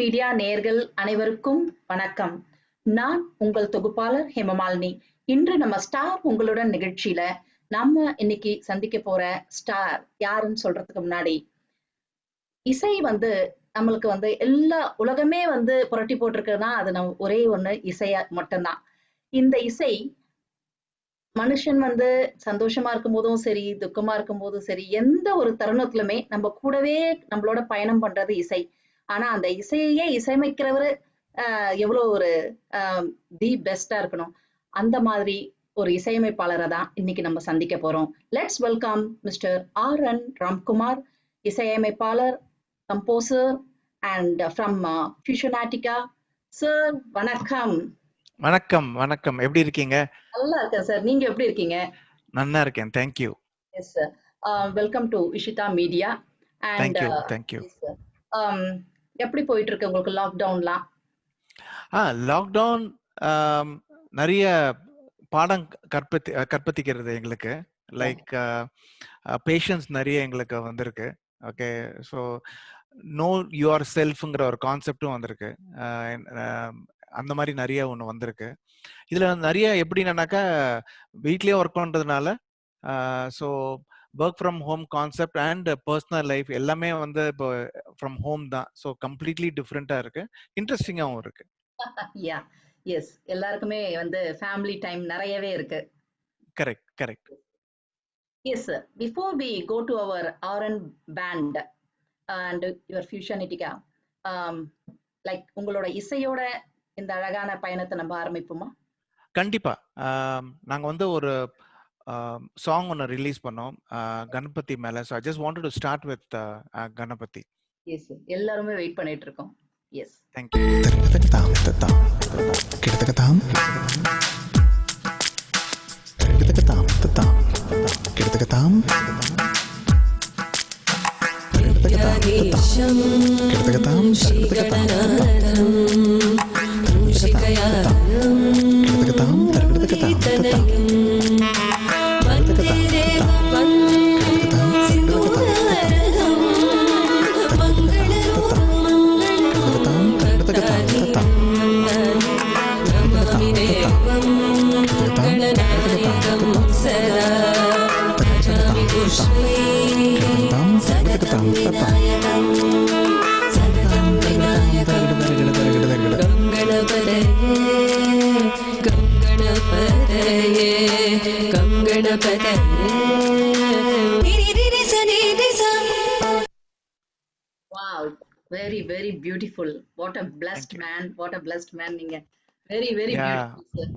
Media நேயர்கள் அனைவருக்கும் வணக்கம். நான் உங்கள் தொகுப்பாளர் ஹேமமாலினி. இன்று நம்ம ஸ்டார் உங்களுடன் நிகழ்ச்சியில நம்ம இன்னைக்கு சந்திக்க போற ஸ்டார் யாருன்னு சொல்றதுக்கு முன்னாடி, இசை நம்மளுக்கு எல்லா உலகமே புரட்டி போட்டிருக்குன்னா அது நம்ம ஒரே ஒண்ணு இசைய மட்டும்தான். இந்த இசை மனுஷன் சந்தோஷமா இருக்கும் போதும் சரி, துக்கமா இருக்கும் போதும் சரி, எந்த ஒரு தருணத்திலுமே நம்ம கூடவே நம்மளோட பயணம் பண்றது இசை. ஆனா அந்த இசையே இசையமைக்கிறவரு எவ்வளவு ஒரு தி பெஸ்டா இருக்கணும். அந்த மாதிரி ஒரு இசையமைப்பாளரை தான் இன்னைக்கு நம்ம சந்திக்க போறோம். Let's welcome mister R.N. Ramkumar, இசையமைப்பாளர், கம்போசர் அண்ட் ஃப்ரம் ஃபியூஷனாட்டிகா. சார் வணக்கம். வணக்கம் வணக்கம், எப்படி இருக்கீங்க? நல்லா இருக்கேன் சார், நீங்க எப்படி இருக்கீங்க? நல்லா இருக்கேன், thank you. Yes sir, welcome to Ishita media. Thank you thank you. எப்படி போயிட்டு இருக்கு உங்களுக்கு லாக்டவுன்லாம்? லாக்டவுன் நிறைய பாடம் கற்பிக்கிறது எங்களுக்கு. லைக் பேஷன்ஸ் நிறைய எங்களுக்கு வந்திருக்கு. ஓகே, ஸோ நோ யுவர் செல்ஃப்ங்கிற ஒரு கான்செப்டும் வந்திருக்கு. அந்த மாதிரி நிறைய ஒன்று வந்திருக்கு. இதுல நிறைய எப்படின்னாக்கா வீட்லயே ஒர்க் பண்றதுனால so work from home concept and personal life எல்லாமே இப்போ ஃப்ரம் ஹோம் தான். ஸோ கம்ப்ளீட்லி டிஃப்ரெண்டா இருக்கு, இன்ட்ரெஸ்டிங்காகவும் இருக்கு. யா எஸ், எல்லாருக்குமே ஃபேமிலி டைம் நிறையவே இருக்கு. Correct correct. Yes sir, before we go to our R.N. Band and your ஃபியூஷனிட்டிகா, லைக் உங்களோட இசையோட இந்த அழகான பயணத்தை நம்ம ஆரம்பிப்போமா? கண்டிப்பா. நாங்க ஒரு சாங் ஒன்று ரிலீஸ் பண்ணோம் கணபதி மேல. So I just wanted to start with Ganapathi. Yes, எல்லாருமே வெயிட் பண்ணிட்டு இருக்கோம். Yes, thank you. Wow, very very beautiful. What a blessed man, what a blessed man. நீங்க very very beautiful sir.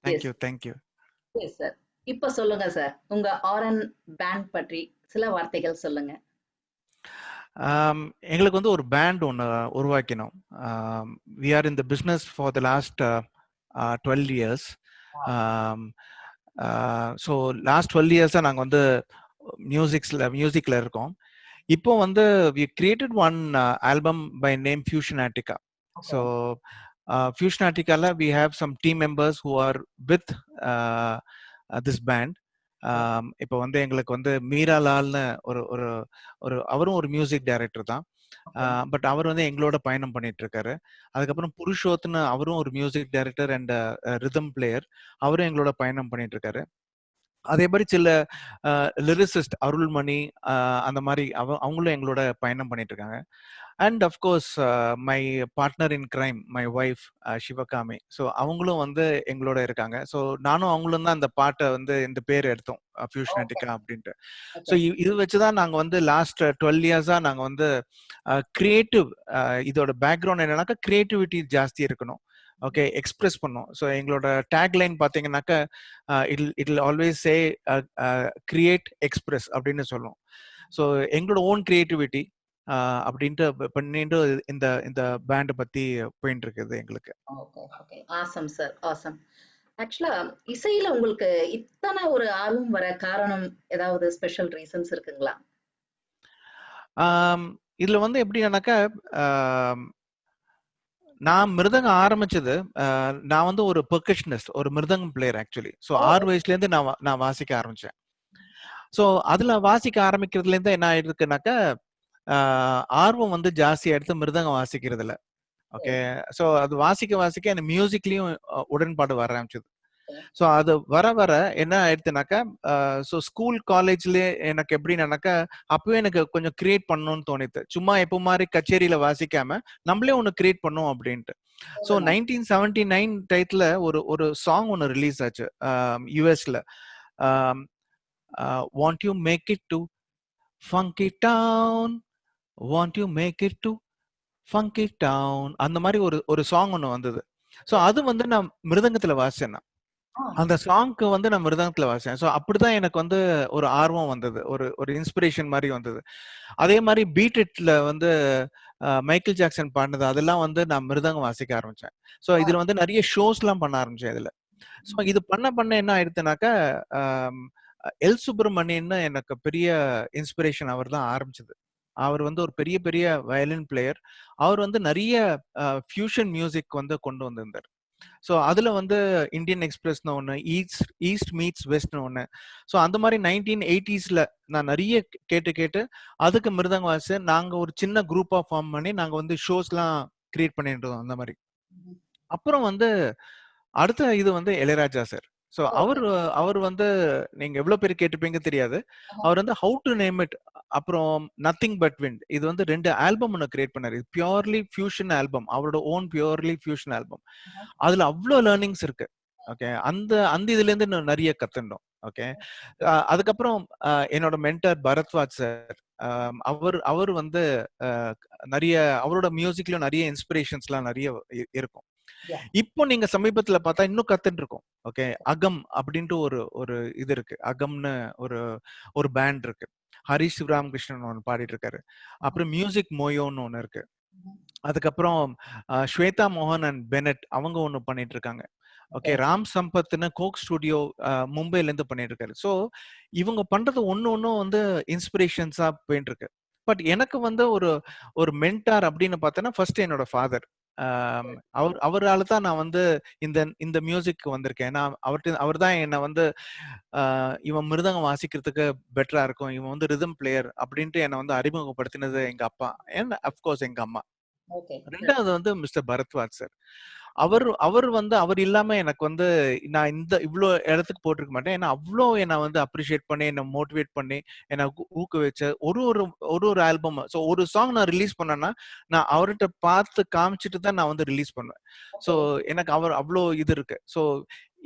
Thank you thank you. Yes sir, இப்ப சொல்லுங்க sir, உங்க R.N. Pant பற்றி சில வார்த்தைகள் சொல்லுங்க. எங்களுக்கு ஒரு பேண்ட் ஒன்று உருவாக்கினோம். we are in the business for the last 12 years. So last 12 இயர்ஸாக நாங்கள் மியூசிக்ல இருக்கோம். இப்போ we created one album by name Fusionatica. So Fusionatica we have some team members who are with this band. இப்போ எங்களுக்கு மீரா லால்னு ஒரு அவரும் ஒரு மியூசிக் டைரக்டர் தான். பட் அவர் எங்களோட பயணம் பண்ணிட்டு இருக்காரு. அதுக்கப்புறம் புருஷோத்னு அவரும் ஒரு music director and rhythm player, அவரும் எங்களோட பயணம் பண்ணிட்டு இருக்காரு. அதே மாதிரி சில லிரிசிஸ்ட் அருள்மணி அந்த மாதிரி அவங்களும் எங்களோட பயணம் பண்ணிட்டு இருக்காங்க. And of course my partner in crime, my wife Sivakami. So அவங்களும் எங்களோட இருக்காங்க. ஸோ நானும் அவங்களும் தான் அந்த பாட்டை இந்த பேர் எடுத்தோம், ஃபியூஷனாட்டிக்கா அப்படின்ட்டு. ஸோ இது வச்சுதான் நாங்கள் லாஸ்ட் 12 இயர்ஸா நாங்கள் கிரியேட்டிவ், இதோட பேக்ரவுண்ட் என்னன்னாக்கா கிரியேட்டிவிட்டி ஜாஸ்தி இருக்கணும். ஓகே, எக்ஸ்பிரஸ் பண்ணோம். ஸோ எங்களோட டேக்லைன் பார்த்தீங்கன்னாக்கா it always say create express அப்படின்னு சொல்லுவோம். ஸோ எங்களோட ஓன் கிரியேட்டிவிட்டி அப்படின்ட்டு பண்ணிட்டு இந்த பேண்டை பத்தி போயிட்டு இருக்குது எங்களுக்கு. Okay, awesome sir, awesome. ஆக்சுவலா இசையில உங்களுக்கு இத்தனை ஒரு ஆர்வம் வர காரணம் ஏதாவது ஸ்பெஷல் ரீசன்ஸ் இருக்குங்களா? இதுல எப்படின்னாக்கா நான் மிருதங்கம் ஆரம்பிச்சது, நான் ஒரு பெர்கஷனிஸ்ட், ஒரு மிருதங்கம் பிளேயர் ஆக்சுவலி. ஸோ 6 வயசுல இருந்து நான் வாசிக்க ஆரம்பிச்சேன். ஸோ அதுல வாசிக்க ஆரம்பிக்கிறதுல இருந்து என்ன ஆயிடுக்குனாக்கா ஆர்வம் ஜாஸ்தியா எடுத்து மிருதங்கம் வாசிக்கிறதுல. ஓகே. சோ அது வாசிக்க வாசிக்க அந்த மியூசிக்லயும் உடன்பாடு வர ஆரம்பிச்சது. சோ அது வர வர என்ன ஆயிடுச்சுனாக்கா, சோ ஸ்கூல் காலேஜ்லயே எனக்கு எப்படின்னாக்கா, அப்பவே எனக்கு கொஞ்சம் கிரியேட் பண்ணணும்னு தோணித்து. சும்மா எப்போ மாரி கச்சேரியில வாசிக்காம நம்மளே ஒண்ணு கிரியேட் பண்ணுவோம் அப்படின்ட்டு. சோ 1979 டயத்துல ஒரு ஒரு சாங் ஒண்ணு ரிலீஸ் ஆச்சு யுஎஸ்ல. Want you make it to funky town, want you make it to funky town, அந்த மாதிரி ஒரு ஒரு சாங் ஒண்ணு வந்தது. சோ அது வந்து நான் மிருதங்கத்துல வாசிச்சேன். அந்த சாங்க்கு வந்து நான் மிருதங்கத்துல வாசிச்சேன். சோ அப்படிதான் எனக்கு வந்து ஒரு ஆர்வம் வந்தது. ஒரு ஒரு இன்ஸ்பிரேஷன் மாதிரி வந்தது. அதே மாதிரி பீட் இட்ல வந்து மைக்கேல் ஜாக்சன் பாடினது அதெல்லாம் வந்து நான் மிருதங்கம் வாசிக்க ஆரம்பிச்சேன். சோ இதுல வந்து நிறைய ஷோஸ்லாம் பண்ண ஆரம்பிச்சேன் இதுல. சோ இது பண்ண பண்ண என்ன ஆயிடுச்சுனாக்கா, எல் சுப்பிரமணியன்னு எனக்கு பெரிய இன்ஸ்பிரேஷன் அவர் தான் ஆரம்பிச்சது. அவர் வந்து ஒரு பெரிய பெரிய வயலின் பிளேயர். அவர் வந்து நிறைய ஃபியூஷன் மியூசிக் வந்து கொண்டு வந்திருந்தார். ஸோ அதுல வந்து இந்தியன் எக்ஸ்பிரஸ்னு ஒன்று, ஈஸ்ட் ஈஸ்ட் மீட்ஸ் வெஸ்ட்னு ஒன்று. ஸோ அந்த மாதிரி 1980ஸ்ல நான் நிறைய கேட்டு கேட்டு அதுக்கு மிருதங்க வாசி நாங்கள் ஒரு சின்ன குரூப்பாக ஃபார்ம் பண்ணி நாங்கள் வந்து ஷோஸ்லாம் கிரியேட் பண்ணிட்டு இருந்தோம் அந்த மாதிரி. அப்புறம் வந்து அடுத்த இது வந்து இளையராஜா சார். ஸோ அவர் அவர் வந்து நீங்க எவ்வளவு பேர் கேட்டிருப்பீங்க தெரியாது. அவர் வந்து ஹவு டு நேம் இட், அப்புறம் நத்திங் பட் விண்ட், இது வந்து 2 ஆல்பம் ஒன்று கிரியேட் பண்ணாரு. பியூர்லி ஃபியூஷன் ஆல்பம், அவரோட ஓன் பியூர்லி ஃபியூஷன் ஆல்பம். அதுல அவ்வளோ லேர்னிங்ஸ் இருக்கு. ஓகே, அந்த அந்த இதுல இருந்து நான் நிறைய கத்துண்டோம். ஓகே, அதுக்கப்புறம் என்னோட மென்டர் பரத்வாஜ் சார், அவர் அவர் வந்து நிறைய அவரோட மியூசிக்லயும் நிறைய இன்ஸ்பிரேஷன்ஸ்லாம் நிறைய இருக்கும். இப்போ நீங்க சமீபத்துல பார்த்தா இன்னும் கத்துட்டு இருக்கோம். ஓகே, அகம் அப்படின்ட்டு ஒரு ஒரு இது இருக்கு. அகம்னு ஒரு ஒரு பேண்ட் இருக்கு. ஹரிஷ் சிவராமகிருஷ்ணன் ஒன்று பாடிட்டு இருக்காரு. அப்புறம் மியூசிக் மோயோன்னு ஒன்று இருக்கு. அதுக்கப்புறம் ஸ்வேதா மோகன் அண்ட் பெனட் அவங்க ஒன்று பண்ணிட்டு இருக்காங்க. ஓகே, ராம் சம்பத்னு கோக் ஸ்டுடியோ மும்பைல இருந்து பண்ணிட்டு இருக்காரு. ஸோ இவங்க பண்றது ஒன்னு ஒன்னும் வந்து இன்ஸ்பிரேஷன்ஸா போயிட்டு இருக்கு. பட் எனக்கு வந்து ஒரு ஒரு மென்டார் அப்படின்னு பார்த்தோன்னா ஃபர்ஸ்ட் என்னோட ஃபாதர். அவரால தான் நான் வந்து இந்த இந்த மியூசிக் வந்திருக்கேன். நான் அவர் தான் என்னை வந்து இவன் மிருதங்கம் வாசிக்கிறதுக்கு பெட்டரா இருக்கும், இவன் வந்து ரிதம் பிளேயர் அப்படின்ட்டு என்னை வந்து அறிமுகப்படுத்தினது எங்க அப்பா அண்ட் அப்கோர்ஸ் எங்க அம்மா. ரெண்டாவது வந்து மிஸ்டர் பரத்வாஜ் சார். அவர் வந்து அவர் இல்லாம எனக்கு வந்து நான் இந்த இவ்வளோ இடத்துக்கு போட்டிருக்க மாட்டேன். ஏன்னா அவ்வளோ என்னை வந்து அப்ரிஷியேட் பண்ணி, என்னை மோட்டிவேட் பண்ணி, என்னை ஊக்குவிச்ச ஒரு ஒரு ஒரு ஒரு ஆல்பம். ஸோ ஒரு சாங் நான் ரிலீஸ் பண்ணேன்னா நான் அவர்கிட்ட பார்த்து காமிச்சிட்டு தான் நான் வந்து ரிலீஸ் பண்ணுவேன். ஸோ எனக்கு அவர் அவ்வளோ இது இருக்கு. ஸோ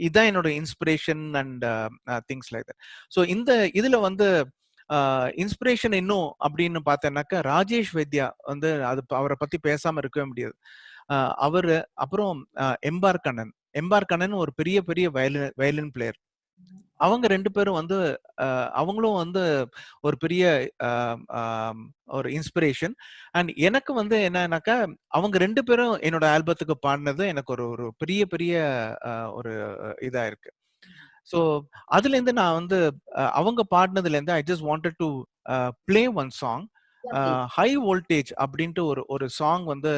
இதுதான் என்னோட inspiration and things like that. So இந்த இதுல வந்து இன்ஸ்பிரேஷன் இன்னும் அப்படின்னு பார்த்தேன்னாக்கா ராஜேஷ் வைத்யா வந்து அது அவரை பத்தி பேசாம இருக்கவே முடியாது. அவரு அப்புறம் எம்பார் கண்ணன். எம்பார் கண்ணன் ஒரு பெரிய பெரிய வயலின் பிளேயர். அவங்க 2 பேரும் வந்து அவங்களும் வந்து ஒரு பெரிய ஒரு இன்ஸ்பிரேஷன். அண்ட் எனக்கு வந்து என்னன்னாக்கா அவங்க 2 பேரும் என்னோட ஆல்பத்துக்கு பாடினது எனக்கு ஒரு ஒரு பெரிய பெரிய ஒரு இதா இருக்கு. ஸோ அதுல இருந்து நான் வந்து அவங்க பாடினதுல இருந்து ஐ just wanted to play one song. High voltage அப்படின்ட்டு ஒரு ஒரு சாங் வந்து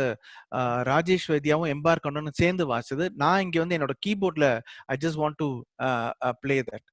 ராஜேஷ் வைத்யாவும் எம்பார் கண்ணனும் சேர்ந்து வாசிச்சது. நான் இங்க வந்து என்னோட கீபோர்ட்ல I just want to play that.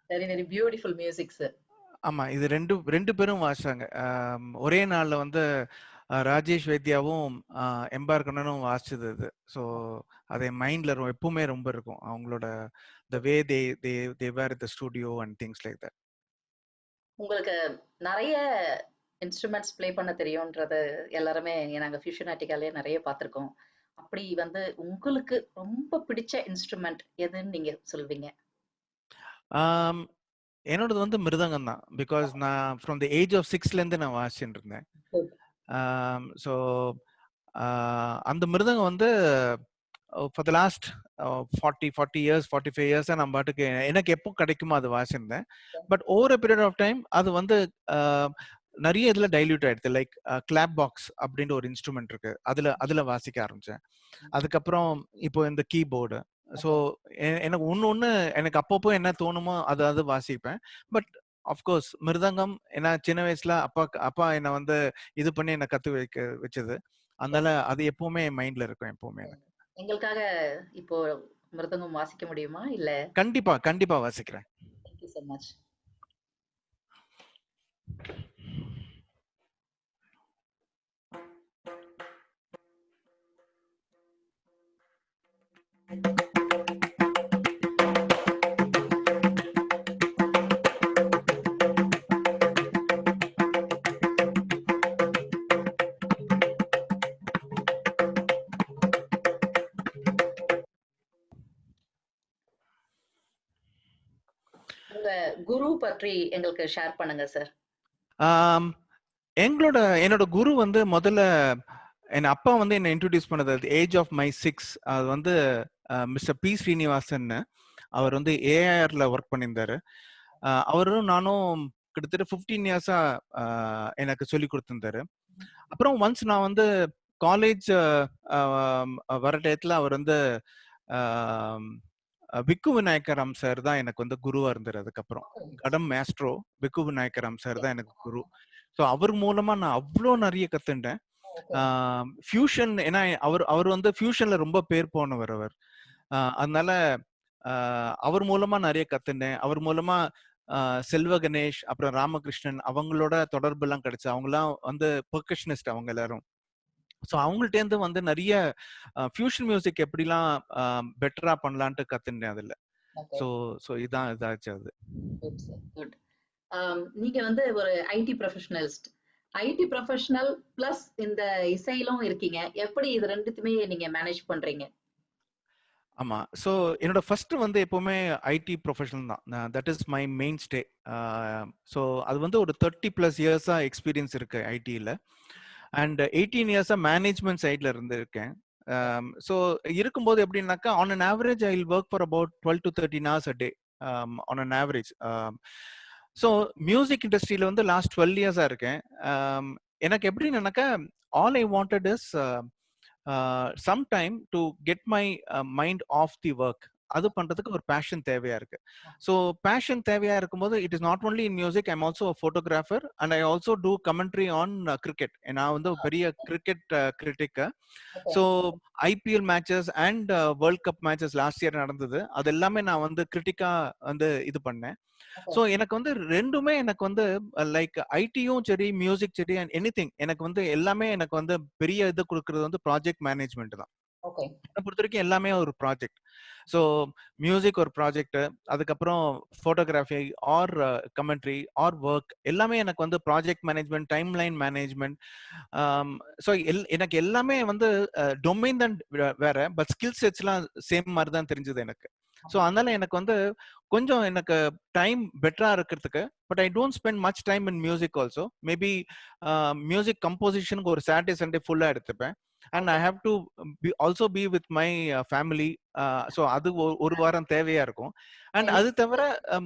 Very very beautiful music sir. ஆமா, இது ரெண்டு பேரும் வாசிச்சாங்க. ஒரே நாள்ல வந்து ராஜேஷ் வைத்யாவும் எம்பார் கண்ணனும் வாசிச்சது இது. ஸோ அது என் மைண்ட்ல எப்பவுமே ரொம்ப இருக்கும் அவங்களோட the way they were the studio and things like that. உங்களுக்கு நிறைய இன்ஸ்ட்ருமெண்ட்ஸ் ப்ளே பண்ண தெரியும்ன்றது எல்லாருமே நாங்க ஃபியூஷனாட்டிக்காலே நிறைய பார்த்துருக்கோம். அப்படி வந்து உங்களுக்கு ரொம்ப பிடிச்ச இன்ஸ்ட்ருமெண்ட் எதுன்னு நீங்க சொல்வீங்க? என்னோடது வந்து மிருதங்கம் தான். பிகாஸ் நான் ஃப்ரம் தி ஏஜ் ஆஃப் 6லேருந்து நான் வாசிச்சுட்டு இருந்தேன். ஸோ அந்த மிருதங்கம் வந்து ஃபார் த லாஸ்ட் 40 இயர்ஸ் 45 இயர்ஸாக நான் பாட்டுக்கு எனக்கு எப்போ கிடைக்குமோ அது வாசியிருந்தேன். But over period of time அது வந்து நிறைய இதுல டைல்யூட் ஆயிடுது. லைக் கிளாப் பாக்ஸ் அப்படின்ற ஒரு இன்ஸ்ட்ருமெண்ட் இருக்கு, அதுல வாசிக்க ஆரம்பிச்சேன். அதுக்கப்புறம் இப்போ இந்த கீபோர்டு. ஸோ எனக்கு ஒன்று எனக்கு அப்பப்போ என்ன தோணுமோ அது வாசிப்பேன். பட் அஃப்கோர்ஸ் மிருதங்கம் ஏன்னா சின்ன வயசுல அப்பா என்னை வந்து இது பண்ணி என்னை கத்து வச்சது. அதனால அது எப்பவுமே என் மைண்ட்ல இருக்கும் எப்பவுமே எனக்கு. எங்களுக்காக இப்போ மிருதங்கம் வாசிக்க முடியுமா? இல்ல கண்டிப்பா கண்டிப்பா வாசிக்கிறேன். Thank you so much. உங்க குரு பற்றி எங்களுக்கு ஷேர் பண்ணுங்க சார். என்னோட குரு வந்து முதல்ல என் அப்பா வந்து என்ன இன்ட்ரோடியூஸ் பண்ணது ஏஜ் ஆஃப் மை 6. அது வந்து மிஸ்டர் பி ஸ்ரீனிவாசன். அவர் வந்து ஏஆர்ல ஒர்க் பண்ணியிருந்தாரு. அவரும் நானும் கிட்டத்தட்ட 15 இயர்ஸா எனக்கு சொல்லி கொடுத்திருந்தாரு. அப்புறம் ஒன்ஸ் நான் வந்து காலேஜ் வர டயத்துல அவர் வந்து விக்கு விநாயகராம் சார் தான் எனக்கு வந்து குருவா இருந்தார். அதுக்கப்புறம் கடம் மேஸ்ட்ரோ விக்கு விநாயகராம் சார் தான் எனக்கு குரு. ஸோ அவர் மூலமா நான் அவ்வளோ நிறைய கத்துட்டேன். ஃபியூஷன் ஏன்னா அவர் வந்து ஃபியூஷன்ல ரொம்ப பேர் போனவர் அவர். அதனால அவர் மூலமா நிறைய கத்துட்டேன். அவர் மூலமா செல்வ கணேஷ் அப்புறம் ராமகிருஷ்ணன் அவங்களோட தொடர்பு எல்லாம் கிடைச்சு. அவங்கலாம் வந்து பெர்கஷனிஸ்ட் அவங்க எல்லாரும். ஸோ அவங்கள்ட்ட இருந்து வந்து நிறைய ஃபியூஷன் மியூசிக் எப்படிலாம் பெட்டரா பண்ணலான்ட்டு கத்துட்டேன் அதுல. ஸோ இதாச்சு அது. நீங்க வந்து ஒரு IT professionalist. IT professional plus இந்த இசையிலும் இருக்கீங்க. எப்படி இது ரெண்டுத்துமே நீங்க மேனேஜ் பண்றீங்க? ஆமா. ஸோ என்னோட ஃபர்ஸ்ட் வந்து எப்பவுமே ஐடி ப்ரொஃபஷனல் தான். That is my main stay. So அது வந்து ஒரு 30+ இயர்ஸா எக்ஸ்பீரியன்ஸ் இருக்கு ஐடியில். அண்ட் 18 இயர்ஸா மேனேஜ்மெண்ட் சைட்ல இருந்திருக்கேன். ஸோ இருக்கும்போது எப்படின்னாக்கா on an average I will work for about 12 to 13 hours a day on an average. So music இண்டஸ்ட்ரியில வந்து லாஸ்ட் 12 இயர்ஸா இருக்கேன். எனக்கு எப்படின்னாக்கா all I wanted is some time to get my mind off the work. அது பண்றதுக்கு ஒரு fashion தேவையா இருக்கு. ஸோ பேஷன் தேவையா இருக்கும்போது it is not only in music. I'm also photographer and I also do commentary on cricket. நான் வந்து பெரிய cricket critic. So IPL matches and world cup matches last year நடந்தது. அது எல்லாமே நான் வந்து கிரிட்டிக்கா வந்து இது பண்ணேன். ஸோ எனக்கு வந்து ரெண்டுமே எனக்கு வந்து லைக் ஐடியும் சரி மியூசிக் சரி அண்ட் எனிதிங் எனக்கு வந்து எல்லாமே எனக்கு வந்து பெரிய இது கொடுக்கறது வந்து ப்ராஜெக்ட் மேனேஜ்மெண்ட் தான். என்னை பொறுத்த வரைக்கும் எல்லாமே ஒரு ப்ராஜெக்ட். ஸோ மியூசிக் ஒரு ப்ராஜெக்ட், அதுக்கப்புறம் photography or commentary or work எல்லாமே எனக்கு வந்து project management, time line management. So எனக்கு எல்லாமே வந்து டொமைன் தான் வேற, பட் ஸ்கில் செட்ஸ்லாம் சேம் மாதிரி தான் தெரிஞ்சது எனக்கு. ஸோ அதனால எனக்கு வந்து கொஞ்சம் எனக்கு டைம் பெட்டரா இருக்கிறதுக்கு, but I don't spend much time in music also. Maybe music கம்போசிஷனுக்கு ஒரு சாட்டர்டே சண்டே ஃபுல்லா எடுத்துப்பேன். And I have to also be with my family. So அது ஒரு வாரம் தேவையா இருக்கும். அண்ட் அது தவிர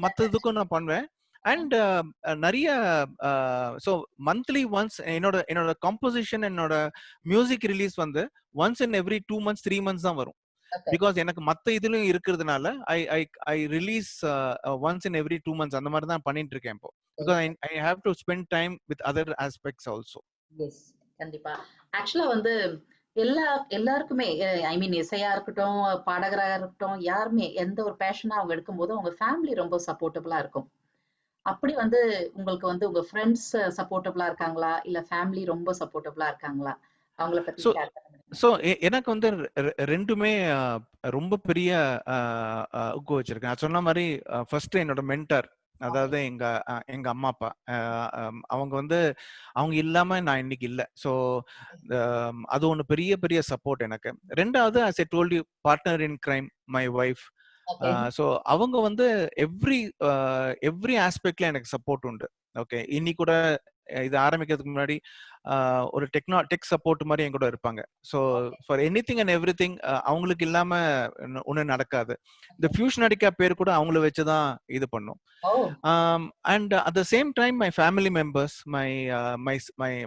மற்றதுக்கும் நான் பண்ணுவேன். அண்ட் நிறைய ஸோ மந்த்லி ஒன்ஸ் என்னோட கம்போசிஷன் என்னோட மியூசிக் ரிலீஸ் வந்து once in every 2 months 3 months தான் வரும். பிகாஸ் எனக்கு மத்த இதுலயும் இருக்கிறதுனால I I I release once in every 2 months அந்த மாதிரி தான் பண்ணிட்டு இருக்கேன் இப்போ. Because I have to spend time with other aspects also. Yes, கண்டிப்பா. ஆக்சுவலா வந்து எல்லாருக்குமே ஐ மீன் இசையா இருக்கட்டும், பாடகராக இருக்கட்டும், யாருமே எந்த ஒரு பேஷனா அவங்க எடுக்கும்போது அவங்க ஃபேமிலி ரொம்ப சப்போர்ட்டபிளா இருக்கும். அப்படி வந்து உங்களுக்கு வந்து உங்க ஃப்ரெண்ட்ஸ் சப்போர்ட்டபிளா இருக்காங்களா? இல்ல ஃபேமிலி ரொம்ப சப்போர்ட்டபிளா இருக்காங்களா? அவங்கள பத்தி ஸோ ஷேர் பண்ண முடியுமா? ஸோ எனக்கு வந்து 2மே ரொம்ப பெரிய ஊக்கம் வச்சிருக்கு. நான் சொன்ன மாரி ஃபர்ஸ்ட் என்னோட மென்டார், ஓகே. அதாவது எங்க அம்மா, அப்பா. அவங்க வந்து அவங்க இல்லாம நான் இன்னைக்கு இல்ல. ஸோ அது ஒண்ணு பெரிய பெரிய சப்போர்ட் எனக்கு. 2வது as I told you partner in crime my wife. Okay. So அவங்க வந்து எவ்ரி எவ்ரி ஆஸ்பெக்ட்ல எனக்கு சப்போர்ட் உண்டு. ஓகே. இன்னைக்கு கூட இது ஆரம்பிக்கிறதுக்கு முன்னாடி ஒரு டெக் சப்போர்ட் மாரி என் கூட இருப்பாங்க. So okay. For anything and everything அவங்களுக்கு இல்லாம ஒண்ணும் நடக்காது. இந்த ஓகே. ஃபியூஷனடிக்கா பேர் கூட அவங்கள வச்சு தான் இது பண்ணோம். ஓ! And at the same time my family members,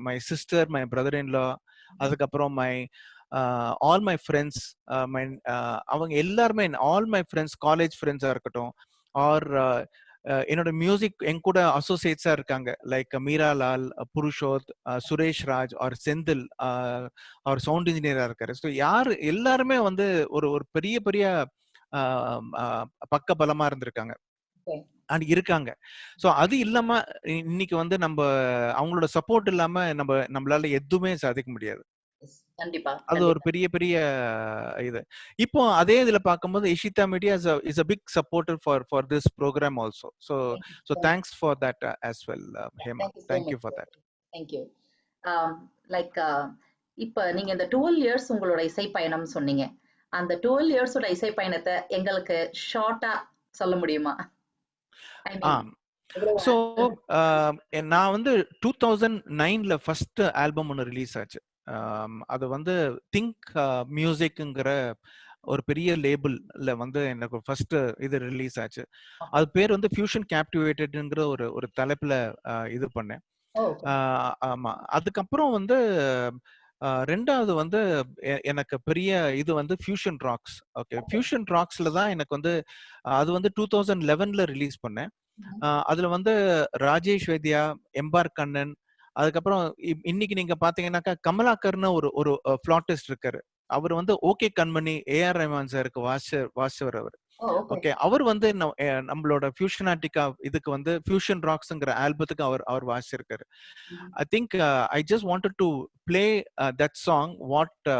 my sister, my brother in law, அதுக்கப்புறம் ஆல் மை ஃப்ரெண்ட்ஸ், மை அவங்க எல்லாருமே ஆல் மை ஃப்ரெண்ட்ஸ், காலேஜ் ஃப்ரெண்ட்ஸா இருக்கட்டும், ஆர் என்னோட மியூசிக் என் கூட அசோசியேட்ஸா இருக்காங்க. லைக் மீரா லால், புருஷோத், சுரேஷ் ராஜ் ஆர் செந்தில், அவர் சவுண்ட் இன்ஜினியரா இருக்காரு. ஸோ எல்லாருமே வந்து ஒரு ஒரு பெரிய பெரிய பக்க பலமா இருந்திருக்காங்க ஓகே. அண்ட் இருக்காங்க. ஸோ அது இல்லாம இன்னைக்கு வந்து அவங்களோட சப்போர்ட் இல்லாம நம்மளால எதுவுமே சாதிக்க முடியாது. எஸ். கண்டிப்பா, அது ஒரு கண்டிப்பா. பெரிய பெரிய இது. இப்போ அதே இதுல பார்க்கும்போது Ishita media is a big supporter for this program also. So thank you so so much. thanks for that as well, Hema. Thank you so Thank you much for sir. that. Thank you. Like இப்ப நீங்க இந்த 12 years உங்களோட இசை பயணம் சொன்னீங்க. அந்த 12 இயர்ஸோட இசை பயணத்த எங்களுக்கு ஷார்ட்டா சொல்ல முடியுமா? ஐ மீன் ஆம். எவ்வளவு ஸோ ஆல்பம்? நான் வந்து 2009ல ஃபர்ஸ்ட் ஆல்பம் ஒண்ணு ரிலீஸ் ஆச்சு. அது வந்து திங்க் மியூசிக்ங்கிற ஒரு பெரிய லேபிள்ல வந்து எனக்கு ஃபர்ஸ்ட் இது ரிலீஸ் ஆச்சு. ஓகே. அது பேர் வந்து ஃபியூஷன் கேப்டிவேட்டட்ங்கிற ஒரு ஒரு தலைப்புல இது பண்ணேன். ஓகே. ஆமா. அதுக்கப்புறம் வந்து 2வது வந்து எனக்கு பெரிய இது வந்து fusion rocks. Okay. Okay. Fusion ராக்ஸ்ல தான் எனக்கு வந்து அது வந்து 2011ல ரிலீஸ் பண்ணேன். ம்ஹ்ம். அதுல வந்து ராஜேஷ் வைத்யா, எம்ஆர் கண்ணன், அதுக்கப்புறம் இன்னைக்கு நீங்க பாத்தீங்கன்னாக்கா கமலாக்கர்னு ஒரு ஒரு ஃப்ளாட்டிஸ்ட் இருக்காரு. அவர் வந்து ஓகே கண்மணி, ஏஆர் ரஹ்மான் சாருக்கு வாசிச்சவர் அவரு. ஓ! ஓகே. ஓகே. அவர் வந்து நம்மளோட ஃபியூஷனாட்டிக்கா இதுக்கு வந்து ஃபியூஷன் ராக்ஸ்ங்கிற ஆல்பத்துக்கு அவர் வாசிச்சிருக்காரு. Hmm. I think I just wanted to play that song what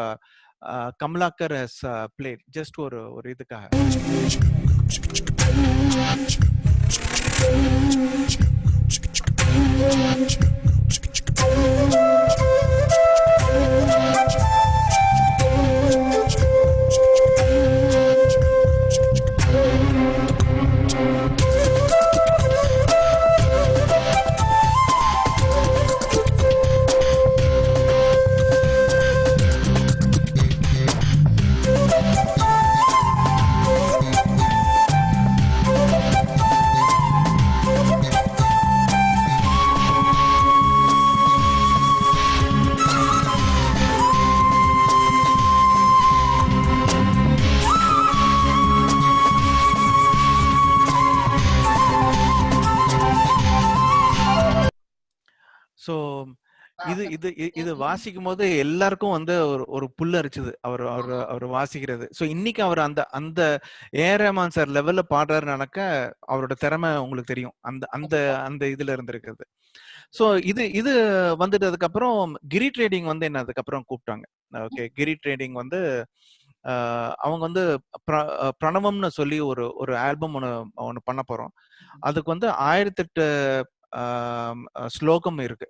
Kamalakar has played. Just ஒரு ஒரு இதுக்காக. ஸோ இது இது இது வாசிக்கும் போது எல்லாருக்கும் வந்து ஒரு ஒரு புல் அரிச்சுது அவர் அவர் அவர் வாசிக்கிறது. ஸோ இன்னைக்கு அவர் அந்த அந்த ஏஆர் ரஹ்மான் சார் லெவல்ல பாடுறாருனாக்க அவரோட திறமை உங்களுக்கு தெரியும். அந்த அந்த அந்த இதுல இருந்திருக்கிறது. ஸோ இது இது வந்துட்டதுக்கு அப்புறம் கிரி ட்ரேடிங் வந்து என்ன அதுக்கப்புறம் கூப்பிட்டாங்க. ஓகே. கிரி ட்ரேடிங் வந்து அவங்க வந்து பிரணவம்னு சொல்லி ஒரு ஒரு ஆல்பம் ஒன்று பண்ண போறோம். அதுக்கு வந்து 1008 ஸ்லோகம் இருக்கு.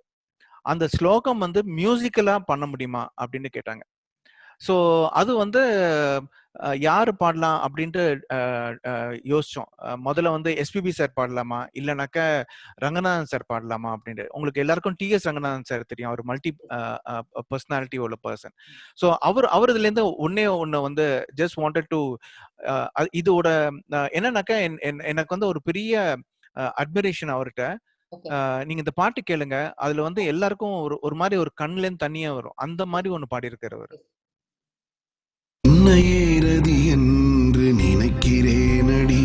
அந்த ஸ்லோகம் வந்து மியூசிக்கலா பண்ண முடியுமா அப்படின்னு கேட்டாங்க. ஸோ அது வந்து யாரு பாடலாம் அப்படின்ட்டு யோசிச்சோம். முதல்ல வந்து எஸ்பிபி சார் பாடலாமா, இல்லைனாக்க ரங்கநாதன் சார் பாடலாமா அப்படின்ட்டு. உங்களுக்கு எல்லாருக்கும் டிஎஸ் ரங்கநாதன் சார் தெரியும். அவர் மல்டி பர்சனாலிட்டி உள்ள பர்சன். ஸோ அவர் இதுல இருந்து ஒன்னே ஒன்னு வந்து ஜஸ்ட் வாண்டட் டு இதோட என்னன்னாக்கா எனக்கு வந்து ஒரு பெரிய அட்மிரேஷன் அவர்கிட்ட. நீங்க இந்த பாட்டு கேளுங்க. அதுல வந்து எல்லாருக்கும் ஒரு ஒரு மாதிரி ஒரு கண்ணுல இருந்து தண்ணியா வரும். அந்த மாதிரி ஒண்ணு பாடியிருக்காரு அவரு. உன்னையேரதி என்று நினைக்கிறேனடி.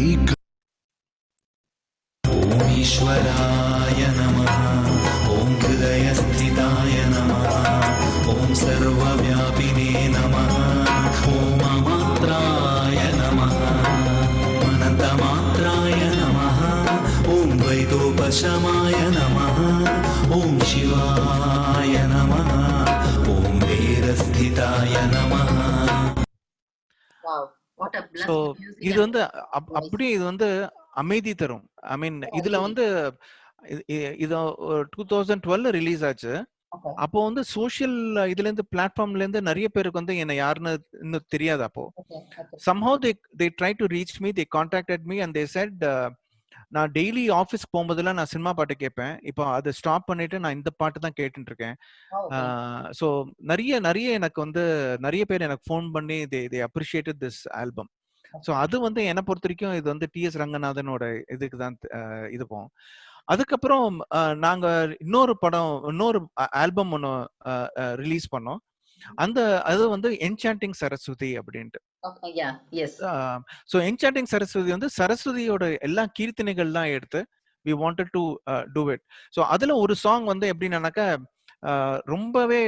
ஓம் ஈஸ்வராய நமஹ, ஓம் ஹிருதயஸ்திதாய நமஹ, ஓம் சர்வவ்யாபினே நமஹ, ஓம் அமாத்ராய நமஹ, அனந்தமாத்ராய நமஹ, ஓம் வைதோப सङ्गमशमाय नमः ॐ शिवाय नमः ॐ वेदस्थिताय नमः. Wow, what a so blessed music இது and வந்து voice. அப்படியே இது வந்து அமைதி தரும். ஐ மீன் Oh, இதுல really? வந்து இது 2012 ரிலீஸ் ஆச்சு. Okay, அப்போ வந்து சோஷியல் இதுல இருந்து பிளாட்ஃபார்ம்ல இருந்து நிறைய பேருக்கு வந்து என்ன யாருன்னு இன்னும் தெரியாது. அப்போ okay, okay. somehow they tried to reach me, they contacted me and they said நான் டெய்லி ஆஃபீஸ் போகும்போதெல்லாம் நான் சினிமா பாட்டு கேட்பேன். இப்போ அதை ஸ்டாப் பண்ணிட்டு நான் இந்த பாட்டு தான் கேட்டுட்டு இருக்கேன். Oh, okay. ஸோ நிறைய நிறைய எனக்கு வந்து நிறைய பேர் எனக்கு ஃபோன் பண்ணி they appreciated this album. So Okay. அது வந்து என்னை பொறுத்த வரைக்கும் இது வந்து டிஎஸ் ரங்கநாதனோட இதுக்கு தான் இது போகும். அதுக்கப்புறம் நாங்க இன்னொரு ஆல்பம் ஒன்று ரிலீஸ் பண்ணோம். அது வந்து என்சாண்டிங் சரஸ்வதி அப்படின்ட்டு. Okay, yeah, yes. So enchanting Saraswati வந்து சரஸ்வதியோட எல்லா கீர்த்தனைகள்லாம் எடுத்து we wanted to do it. So அதுல ஒரு சாங் வந்து எப்படின்னாக்கா ரொம்பவே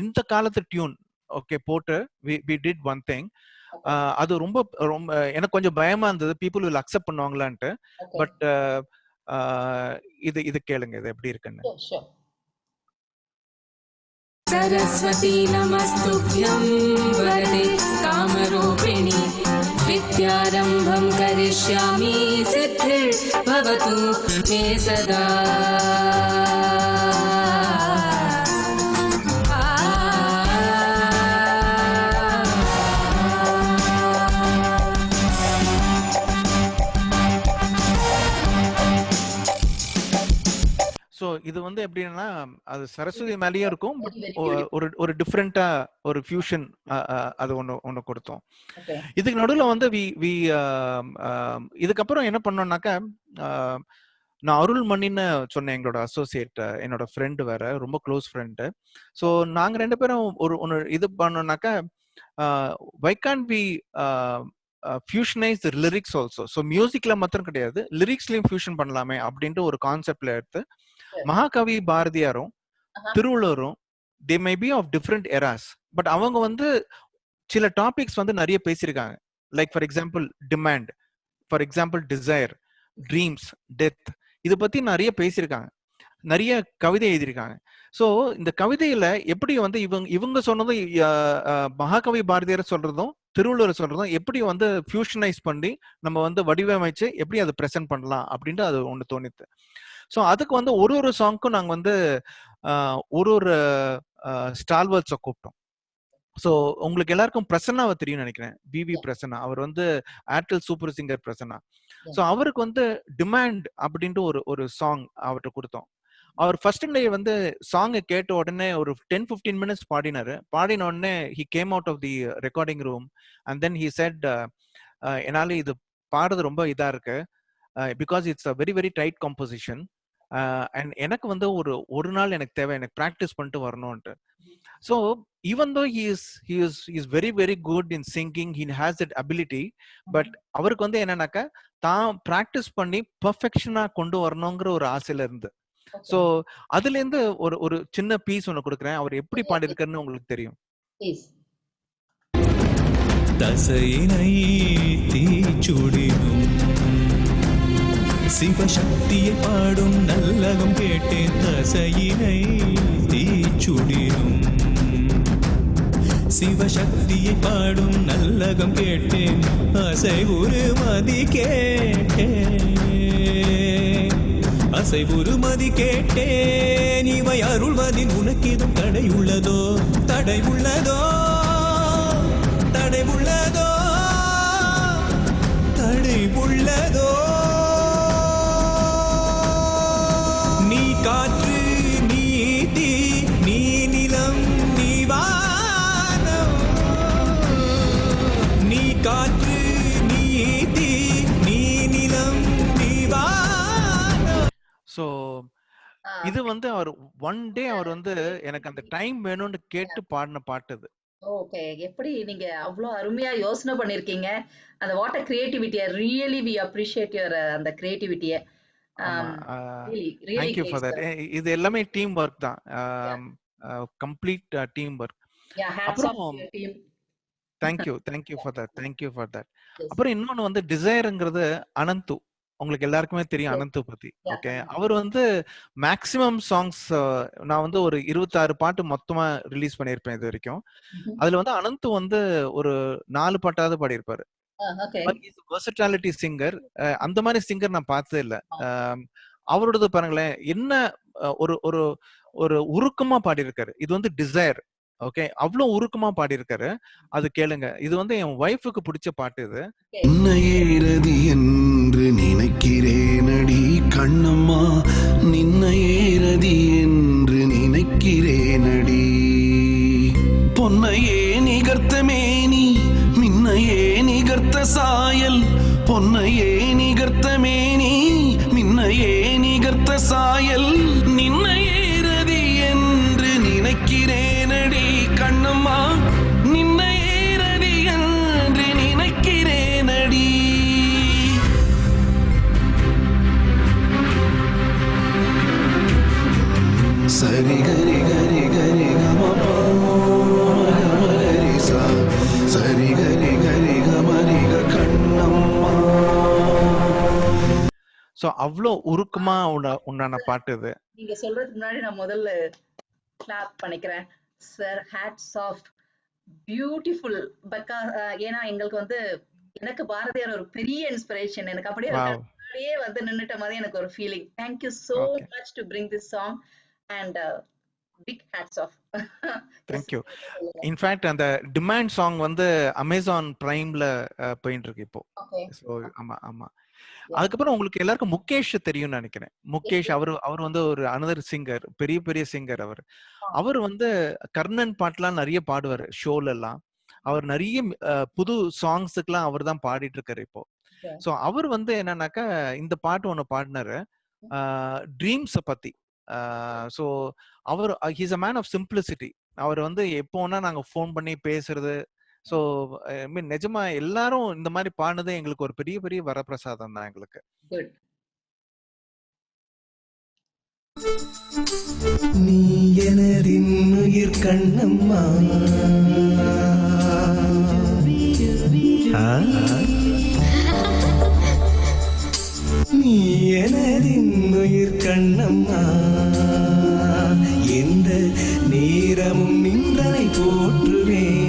இந்த காலத்து டியூன் ஓகே போட்டு வி டிட் ஒன் திங். அது ரொம்ப ரொம்ப எனக்கு கொஞ்சம் பயமா இருந்தது, பீப்புள் வில் அக்செப்ட் பண்ணுவாங்களான்ட்டு. Okay, பட் இது கேளுங்க இது எப்படி இருக்குன்னு. sure, sure. सरस्वती नमस्तुभ्यं वरदे कामरूपिणि विद्यारम्भं करिष्यामि सिद्धिर्भवतु मे सदा. ஸோ இது வந்து எப்படின்னா அது சரஸ்வதி மேலேயும் இருக்கும், பட் Very, very beautiful. ஒரு டிஃப்ரெண்டா ஒரு ஃபியூஷன் அது ஒன்று கொடுத்தோம். Okay, இதுக்கு நடுவில் வந்து இதுக்கப்புறம் என்ன பண்ணோம்னாக்கா நான் அருள்மணின்னு சொன்னேன், எங்களோட அசோசியேட், என்னோட ஃப்ரெண்டு வேற, ரொம்ப க்ளோஸ் ஃப்ரெண்டு. ஸோ நாங்கள் ரெண்டு பேரும் ஒன்று இது பண்ணோம்னாக்கா why can we fusionize lyrics also. So மியூசிக்ல மாத்திரம் கிடையாது, லிரிக்ஸ்லயும் ஃபியூஷன் பண்ணலாமே அப்படின்ட்டு ஒரு கான்செப்ட்ல எடுத்து மகாகவி பாரதியாரும் திருவள்ளுவரும் they may be of different eras, but அவங்க வந்து சில டாபிக்ஸ் வந்து நிறைய பேசியிருக்காங்க. Like for example demand, for example desire, dreams, death, இதை பத்தி நிறைய பேசியிருக்காங்க, நிறைய கவிதை எழுதியிருக்காங்க. ஸோ இந்த கவிதையில எப்படி வந்து இவங்க சொன்னதும் மகாகவி பாரதியார் சொல்றதும் திருவள்ளுவர் சொல்றதும் எப்படி வந்து ஃபியூஷனைஸ் பண்ணி நம்ம வந்து வடிவமைச்சு எப்படி அதை ப்ரெசென்ட் பண்ணலாம் அப்படின்ட்டு அது ஒன்று தோணித்து. ஸோ அதுக்கு வந்து ஒரு சாங்க்கும் நாங்கள் வந்து ஒரு ஸ்டால்வர்ட்ஸை கூப்பிட்டோம். ஸோ உங்களுக்கு எல்லாருக்கும் பிரசன்னாவை தெரியும் நினைக்கிறேன், பிவி பிரசன்னா. அவர் வந்து Airtel super singer Prasanna. So அவருக்கு வந்து டிமாண்ட் அப்படின்ட்டு ஒரு சாங் அவர்கிட்ட கொடுத்தோம். அவர் ஃபர்ஸ்ட் டே வந்து சாங்கை கேட்ட உடனே ஒரு 10-15 மினிட்ஸ் பாடினாரு. பாடின உடனே he came out of the recording room and then he said என்னால இது பாடுறது ரொம்ப இதா இருக்கு, because it's a very very tight composition and எனக்கு வந்து ஒரு நாள் எனக்கு தேவை, எனக்கு ப்ராக்டிஸ் பண்ணிட்டு வரணும்ட்டு. So even though he is very very good in singing, he has that ability, but அவருக்கு வந்து என்னன்னாக்கா தான் ப்ராக்டிஸ் பண்ணி பர்ஃபெக்ஷனா கொண்டு வரணுங்கிற ஒரு ஆசையில இருந்து. ஸோ அதுல இருந்து ஒரு சின்ன பீஸ் ஒன்று கொடுக்குறேன், அவர் எப்படி பாடிருக்காருன்னு உங்களுக்கு தெரியும். please. தசையினை தீச்சுடினும் சிவசக்தியை பாடும் நல்லகம் கேட்டேன். தசையினை தீச்சுடினும் சிவசக்தியை பாடும் நல்லகம் கேட்டேன். அசைவுரு மதி கேட்டேன், அசைவுரு மதி கேட்டேன். இவை அருள்வதின் உனக்கேதும் தடை உள்ளதோ, தடை உள்ளதோ, தடை உள்ளதோ, தடை உள்ளதோ. நீ காற்று, நீ தீ, நீ நிலம், நீ வானம். நீ காற்று, நீ தீ, நீ நிலம், நீ வானம். ஸோ இது வந்து அவர் ஒன் டே அவர் வந்து எனக்கு அந்த டைம் வேணும்னு கேட்டு பாடின பாட்டு இது. ஓகே, எப்படி நீங்க அவ்வளோ அருமையா யோசனை பண்ணிருக்கீங்க. அந்த வாட்டர் கிரியேட்டிவிட்டியை ரியலி வி அப்ரிஷியேட் யுவர் அந்த கிரியேட்டிவிட்டியை. Thank you for that. இது எல்லாமே டீம் ஒர்க் தான், கம்ப்ளீட் டீம் ஒர்க். அப்புறம் தேங்க்யூ ஃபார் தட். அப்புறம் இன்னொன்னு வந்து டிசைர்ங்கிறது அனந்து. உங்களுக்கு எல்லாருக்குமே தெரியும் Yes. அனந்த் பத்தி. Yeah. ஓகே, அவர் வந்து மேக்ஸிமம் சாங்ஸ் நான் வந்து ஒரு 26 பாட்டு மொத்தமா ரிலீஸ் பண்ணியிருப்பேன் இது வரைக்கும். Mhm. அதுல வந்து அனந்த் வந்து ஒரு 4 பாட்டாவது பாடியிருப்பாரு. Okay. But is versatility singer. அந்த மாதிரி சிங்கர் நான் பார்த்ததே இல்ல. அவரோடது பாருங்களேன், என்ன ஒரு ஒரு ஒரு உருக்கமா பாடியிருக்காரு. இது வந்து டிசைர். ஓகே, அவ்வளோ உருக்கமா பாடியிருக்காரு. அது கேளுங்க. இது வந்து என் ஒய்ஃபுக்கு பிடிச்ச பாட்டு இது. Okay. நின்னையேறதி என்று நினைக்கிறேனடி கண்ணம்மா, நின்னையேறதி என்று நினைக்கிறேனடி. பொன்னையே நிகர்த்த மேனி, மின்னையே நிகர்த்த சாயல், பொன்னையே நிகர்த்த மேனி, மின்னையே நிகர்த்த சாயல், நின்னையேறதி என்று நினைக்கிறேனடி கண்ணம்மா, நின்னையேறதி என்று நினைக்கிறேனடி. சரி கரி கரி கரி கமபா கமரி சா, சரி கரி கரி கமரி கண்ணம்மா. ஸோ அவ்வளோ உருக்கமா உண்டான பாட்டு இது. நீங்க சொல்றதுக்கு முன்னாடி நான் முதல்ல கிளாப் பண்ணிக்கிறேன் சார். Hats off, beautiful. ஏன்னா எங்களுக்கு வந்து எனக்கு பாரதியார் ஒரு பெரிய இன்ஸ்பிரேஷன். எனக்கு அப்படியே Wow. முன்னாடியே வந்து நின்னுட்ட மாதிரி எனக்கு ஒரு feeling. Thank you so Okay. Much to bring this song and big hats off. Thank you. In fact அந்த டிமாண்ட் சாங் வந்து அமேசான் பிரைம்ல போயிட்டு இருக்கு இப்போ. ஓகே. ஸோ ஆமா ஆமா. அதுக்கப்புறம் உங்களுக்கு எல்லாருக்கும் முகேஷ் தெரியும்னு நினைக்கிறேன். முகேஷ் அவர் வந்து ஒரு அனதர் சிங்கர், பெரிய பெரிய சிங்கர் அவர். அவர் வந்து கர்ணன் பாட்டுலாம் நிறைய பாடுவார் ஷோல எல்லாம். அவர் நிறைய புது சாங்ஸுக்கெல்லாம் அவர் தான் பாடிட்டு இருக்காரு இப்போ. Okay. ஸோ அவர் வந்து என்னன்னாக்கா இந்த பாட்டு ஒன்று பாடினாரு ட்ரீம்ஸை பத்தி. ஸோ அவர் he's a man of simplicity. அவர் வந்து எப்போனா நாங்கள் ஃபோன் பண்ணி பேசுறது. ஸோ ஐ மீன் நிஜமா எல்லாரும் இந்த மாதிரி பாடுனது எங்களுக்கு ஒரு பெரிய பெரிய வரப்பிரசாதம் தான் எங்களுக்கு. குட். நீ எனதின்னுயிர் கண்ணம்மா, நீ எனதின்னுயிர் கண்ணம்மா, எந்த நேரமும் நின்றனை போற்றுவேன்.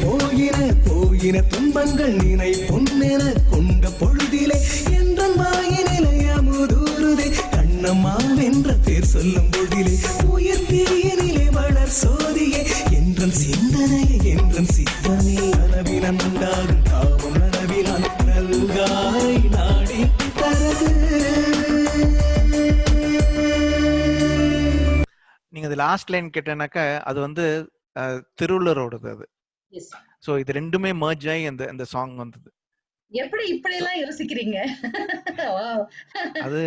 உயர் போகின துன்பங்கள் நினை பொன்னென கொண்ட பொழுதிலே என்றும் வாயினிலை அமுதூருதே கண்ணம்மா என்ற பேர் சொல்லும் பொழுதிலே உயர்த்தியினிலே வளர் சோதியே என்றும் சிந்தனையே என்றும் சித்தமே நனவினம் உண்டாகும் காவும் நனவினால் நல்காரை நாடி தரது. நீங்க அது லாஸ்ட் லைன் கேட்டேனாக்கா அது வந்து திருவள்ளுவரோடது அது. எஸ். ஸோ இது ரெண்டுமே மர்ஜ் ஆகி அந்த சாங் வந்தது. எப்படி இப்படி எல்லாம் யோசிக்கிறீங்க? Wow. அது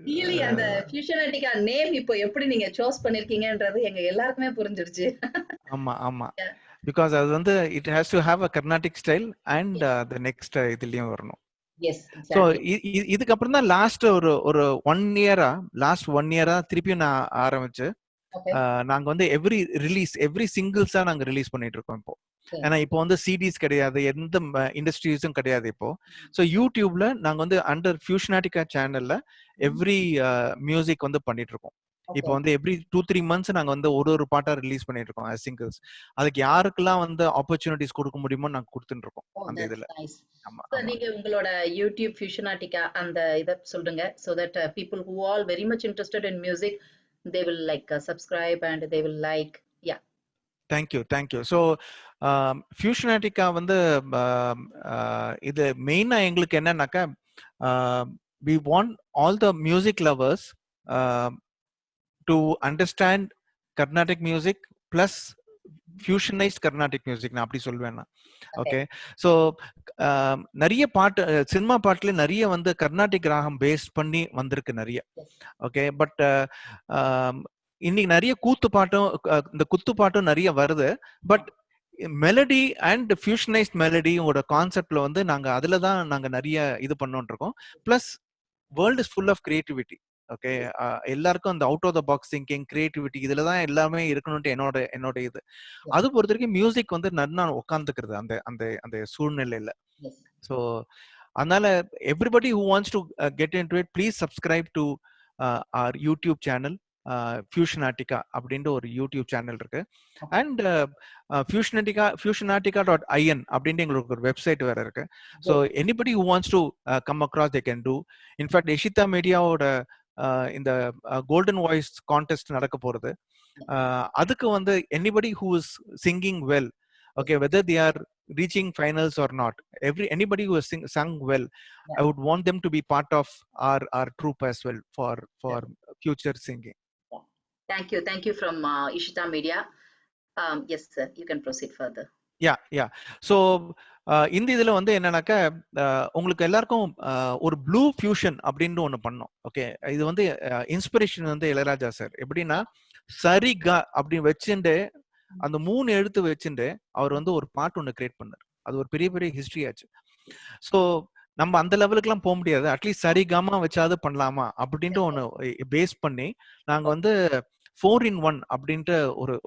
Really அந்த ஃபியூஷனாட்டிகா நேம் இப்போ எப்படி நீங்க சூஸ் பண்ணிருக்கீங்கன்றது எங்க எல்லாருக்குமே புரிஞ்சிருச்சு. ஆமா ஆமா. Yeah. பிகாஸ் அது வந்து it has to have a Carnatic style and the next இதுலயும் வரணும். Yes, so exactly. இதுக்கப்புறம் தான் லாஸ்ட் ஒரு 1 இயரா திருப்பியும் நான் ஆரம்பிச்சு ஓகே. நாங்க வந்து எவ்ரி சிங்கிள்ஸா நாங்க ரிலீஸ் பண்ணிட்டு இருக்கோம் இப்போ. Okay. ஏன்னா இப்போ வந்து சிடிஸ் கிடையாது, எந்த இண்டஸ்ட்ரீஸும் கிடையாது இப்போ. ஸோ யூடியூப்ல நாங்க வந்து அண்டர் ஃபியூஷனாட்டிகா சேனல்ல எவ்ரி மியூசிக் வந்து பண்ணிட்டு இருக்கோம். இப்போ ஓகே. வந்து எவ்ரி 2-3 மந்த்ஸ் நாங்க வந்து ஒரு பாட்டா ரிலீஸ் பண்ணிட்டு இருக்கோம் சிங்கிள்ஸ். அதுக்கு யாருக்கெல்லாம் வந்து ஆப்பர்ச்சுனிட்டிஸ் கொடுக்க முடியுமோ நாங்க கொடுத்துட்டு இருக்கோம் Oh, அந்த that's இதுல. nice. ஆமா So ஆமா. நீங்க உங்களோட யூடியூப் ஃபியூஷனாட்டிகா அந்த இத சொல்லுங்க, so that people who are very much interested in music, they will like subscribe and they will like. Yeah. Thank you. So ஃபியூஷனாட்டிக்கா வந்து இது மெயினா எங்களுக்கு என்னன்னாக்கா we want all the music lovers to understand Carnatic music plus fusionized Carnatic music, நான் அப்படி சொல்வேன் நான். ஓகே. ஸோ நிறைய பாட்டு சினிமா பாட்டுல நிறைய வந்து கர்நாடிக் ராகம் பேஸ் பண்ணி வந்திருக்கு நிறைய. ஓகே. பட் இன்னைக்கு நிறைய கூத்து பாட்டும் இந்த குத்து பாட்டும் நிறைய வருது. பட் மெலடி அண்ட் ஃபியூஷனைஸ்ட் மெலடியோட கான்செப்ட்ல வந்து நாங்க அதுல தான் நாங்க நிறைய இது பண்ணிட்டு இருக்கோம். Plus world is full of creativity. Okay. எல்லாருக்கும் அந்த out of the box thinking, creativity இதுல தான் எல்லாமே இருக்கணும்ட்டு என்னோட இது. அது பொறுத்த வரைக்கும் மியூசிக் வந்து நல்லா உட்காந்துக்கிறது அந்த அந்த அந்த சூழ்நிலையில. Yes. ஸோ அதனால everybody who wants to get into it, please subscribe to our YouTube channel, Fusionatica அப்படின்ற ஒரு யூடியூப் சேனல் இருக்கு. அண்ட் fusionatica.in அப்படின்ட்டு எங்களுக்கு ஒரு வெப்சைட் வேற இருக்கு. So anybody who wants to come across they can do. In fact Eshita மீடியாவோட இந்த கோல்டன் வாய்ஸ் கான்டெஸ்ட் நடக்க போறது. அதுக்கு வந்து anybody who is singing well, okay, whether they are reaching finals or not, anybody who has sung well, I would want them to be part of our troupe as well for future singing. Thank you from Ishita Media. Yes sir, you can proceed further. Yeah so இந்த இதுல வந்து என்னன்னாக்க உங்களுக்கு எல்லாருக்கும் ஒரு blue fusion அப்படின்னு ஒண்ணு பண்ணோம். ஓகே, இது வந்து இன்ஸ்பிரேஷன் வந்து இளையராஜா சார். எப்படின்னா சரிகா அப்படி வச்சுட்டு அந்த 3 எழுத்து வச்சுட்டு அவர் வந்து ஒரு பாட்டு ஒண்ணு கிரியேட் பண்ணார். அது ஒரு பெரிய பெரிய ஹிஸ்டரி ஆச்சு. ஸோ நம்ம அந்த லெவலுக்கு எல்லாம் போக முடியாது, அட்லீஸ்ட் சரிகாமா வச்சாவது பண்ணலாமா அப்படின்ட்டு ஒண்ணு பேஸ் பண்ணி நாங்க வந்து 4-in-1 அப்படின்ட்டு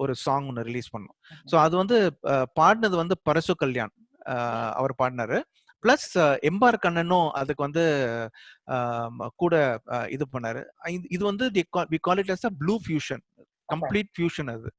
ஒரு சாங் ஒன்று ரிலீஸ் பண்ணோம். ஸோ அது வந்து பாடினது வந்து பரசு கல்யாண் அவர் பாடினாரு. பிளஸ் எம்பார் கண்ணனும் அதுக்கு வந்து கூட இது பண்ணாரு. இது வந்து we call it as a blue fusion, complete fusion. அது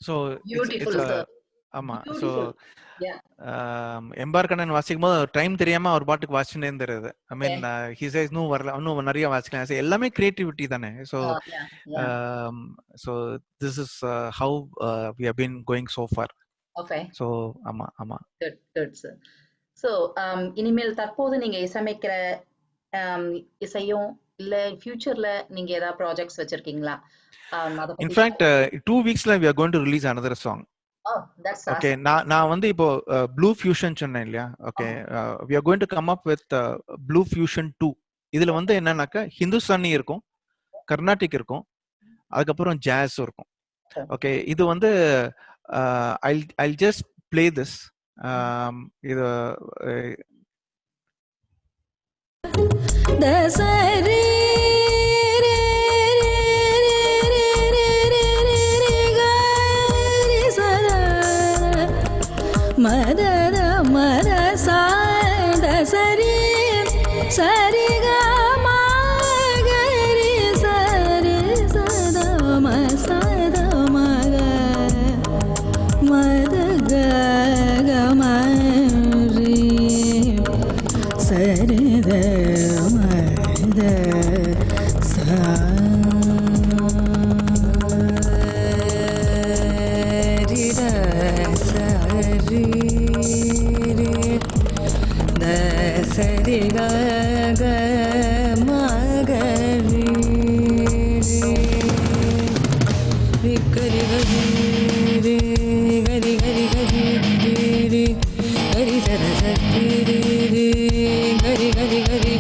ஸோ ஆமா. ஸோ எம்பார் கண்ணன் வாசிக்கும் போது டைம் தெரியாம அவர் பாட்டுக்கு வாசிச்சுட்டே இருந்தது. ஐ மீன் ஹி சேஸ் இன்னும் வரல, இன்னும் நிறைய வாசிக்கலாம். எல்லாமே கிரியேட்டிவிட்டி தானே. So this is how we have been going so far. Okay. So ஆமா. Good sir. ஸோ இனிமேல் தற்போது நீங்க இசையமைக்கிற இசையும் இல்ல ஃபியூச்சர்ல நீங்க ஏதாவது ப்ராஜெக்ட்ஸ் வச்சிருக்கீங்களா? In fact 2 weeksல we are going to release another song. Oh, that's okay. awesome. நான் வந்து இப்போ ப்ளூ ஃபியூஷன் சொன்னேன் இல்லையா? Okay, we are going to come up with blue fusion 2. இதுல வந்து என்னன்னாக்கா ஹிந்துஸ்தானி இருக்கும், கர்நாடிக் இருக்கும், அதுக்கப்புறம் ஜாஸ் இருக்கும். ஓகே, இது வந்து I'll just play this. இது தசரி மதத மதசா தசரி சரி கம கரி சரி சத மசத மக மத கமரி சரி த மத சா சரி க மகரி கரி கரி கரி கரி கரி கரி சர சரி கரி கரி கரி.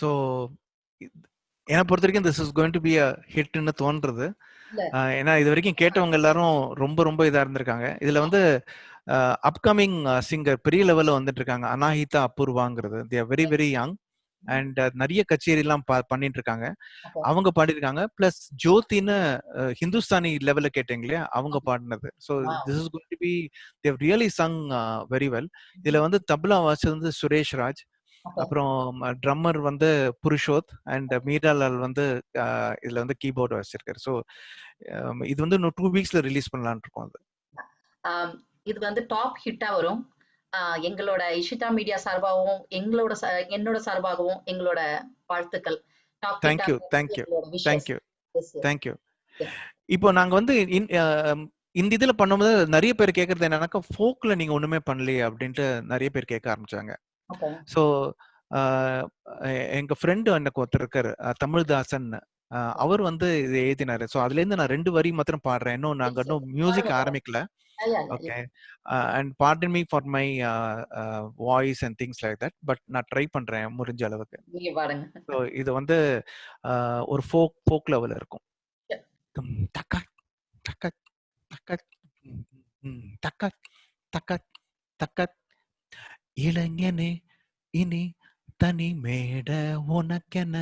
ஸோ என்னை பொறுத்த வரைக்கும் this is going to be a ஹிட்னு தோன்றது. ஏன்னா இது வரைக்கும் கேட்டவங்க எல்லாரும் ரொம்ப இதா இருந்திருக்காங்க. இதுல வந்து அப்கமிங் சிங்கர் பெரிய லெவல்ல வந்துட்டு இருக்காங்க. அனாஹிதா அபூர்வாங்கிறது, they are very very young and நிறைய கச்சேரி எல்லாம் பண்ணிட்டு இருக்காங்க. அவங்க பாடிருக்காங்க. பிளஸ் ஜோதின்னு ஹிந்துஸ்தானி லெவல்ல கேட்டீங்க இல்லையா, அவங்க பாடினது. So this is going to be they have really sung very well. இதுல வந்து தப்லா வாசிச்சது வந்து சுரேஷ் ராஜ், அப்புறம் ட்ரம்மர் வந்து புருஷோத் அண்ட் மீராலால் வந்து இதுல வந்து கீபோர்டு வச்சிருக்காரு. ஸோ இது வந்து இன்னும் 2 weeksல ரிலீஸ் பண்ணலாம்னு இருக்கோம். அது இது வந்து டாப் ஹிட்டா வரும். எங்களோட இஷிதா மீடியா சார்பாகவும் என்னோட சார்பாகவும் எங்களோட வாழ்த்துக்கள். தேங்க்யூ. இப்போ நாங்க வந்து இந்த இதுல பண்ணும்போது நிறைய பேர் கேக்குறது என்னன்னாக்கா, ஃபோக்ல நீங்க ஒண்ணுமே பண்ணலையே அப்படின்ட்டு நிறைய பேர் கேட்க ஆரம்பிச்சாங்க. ஸோ எங்க ஃப்ரெண்டு எனக்கு ஒருத்தர் இருக்காரு, தமிழ்தாசன். அவர் வந்து இது எழுதினாரு. ஸோ அதுலேருந்து நான் 2 வரி மாத்திரம் பாடுறேன். இன்னும் நாங்க இன்னும் மியூசிக் பாருங்க பாருங்க. ஆரம்பிக்கல. Yeah. Okay. And pardon me for my voice and things like that. But நான் ட்ரை பண்றேன் முடிஞ்ச அளவுக்கு. நீங்க பாருங்க. ஸோ இது வந்து ஒரு ஃபோக் லெவல்ல இருக்கும். டக்கக் டக்கக் டக்கக் டக்கக் டக்கக் டக்கக். இளைஞனே இனி தனி மேட உனக்கென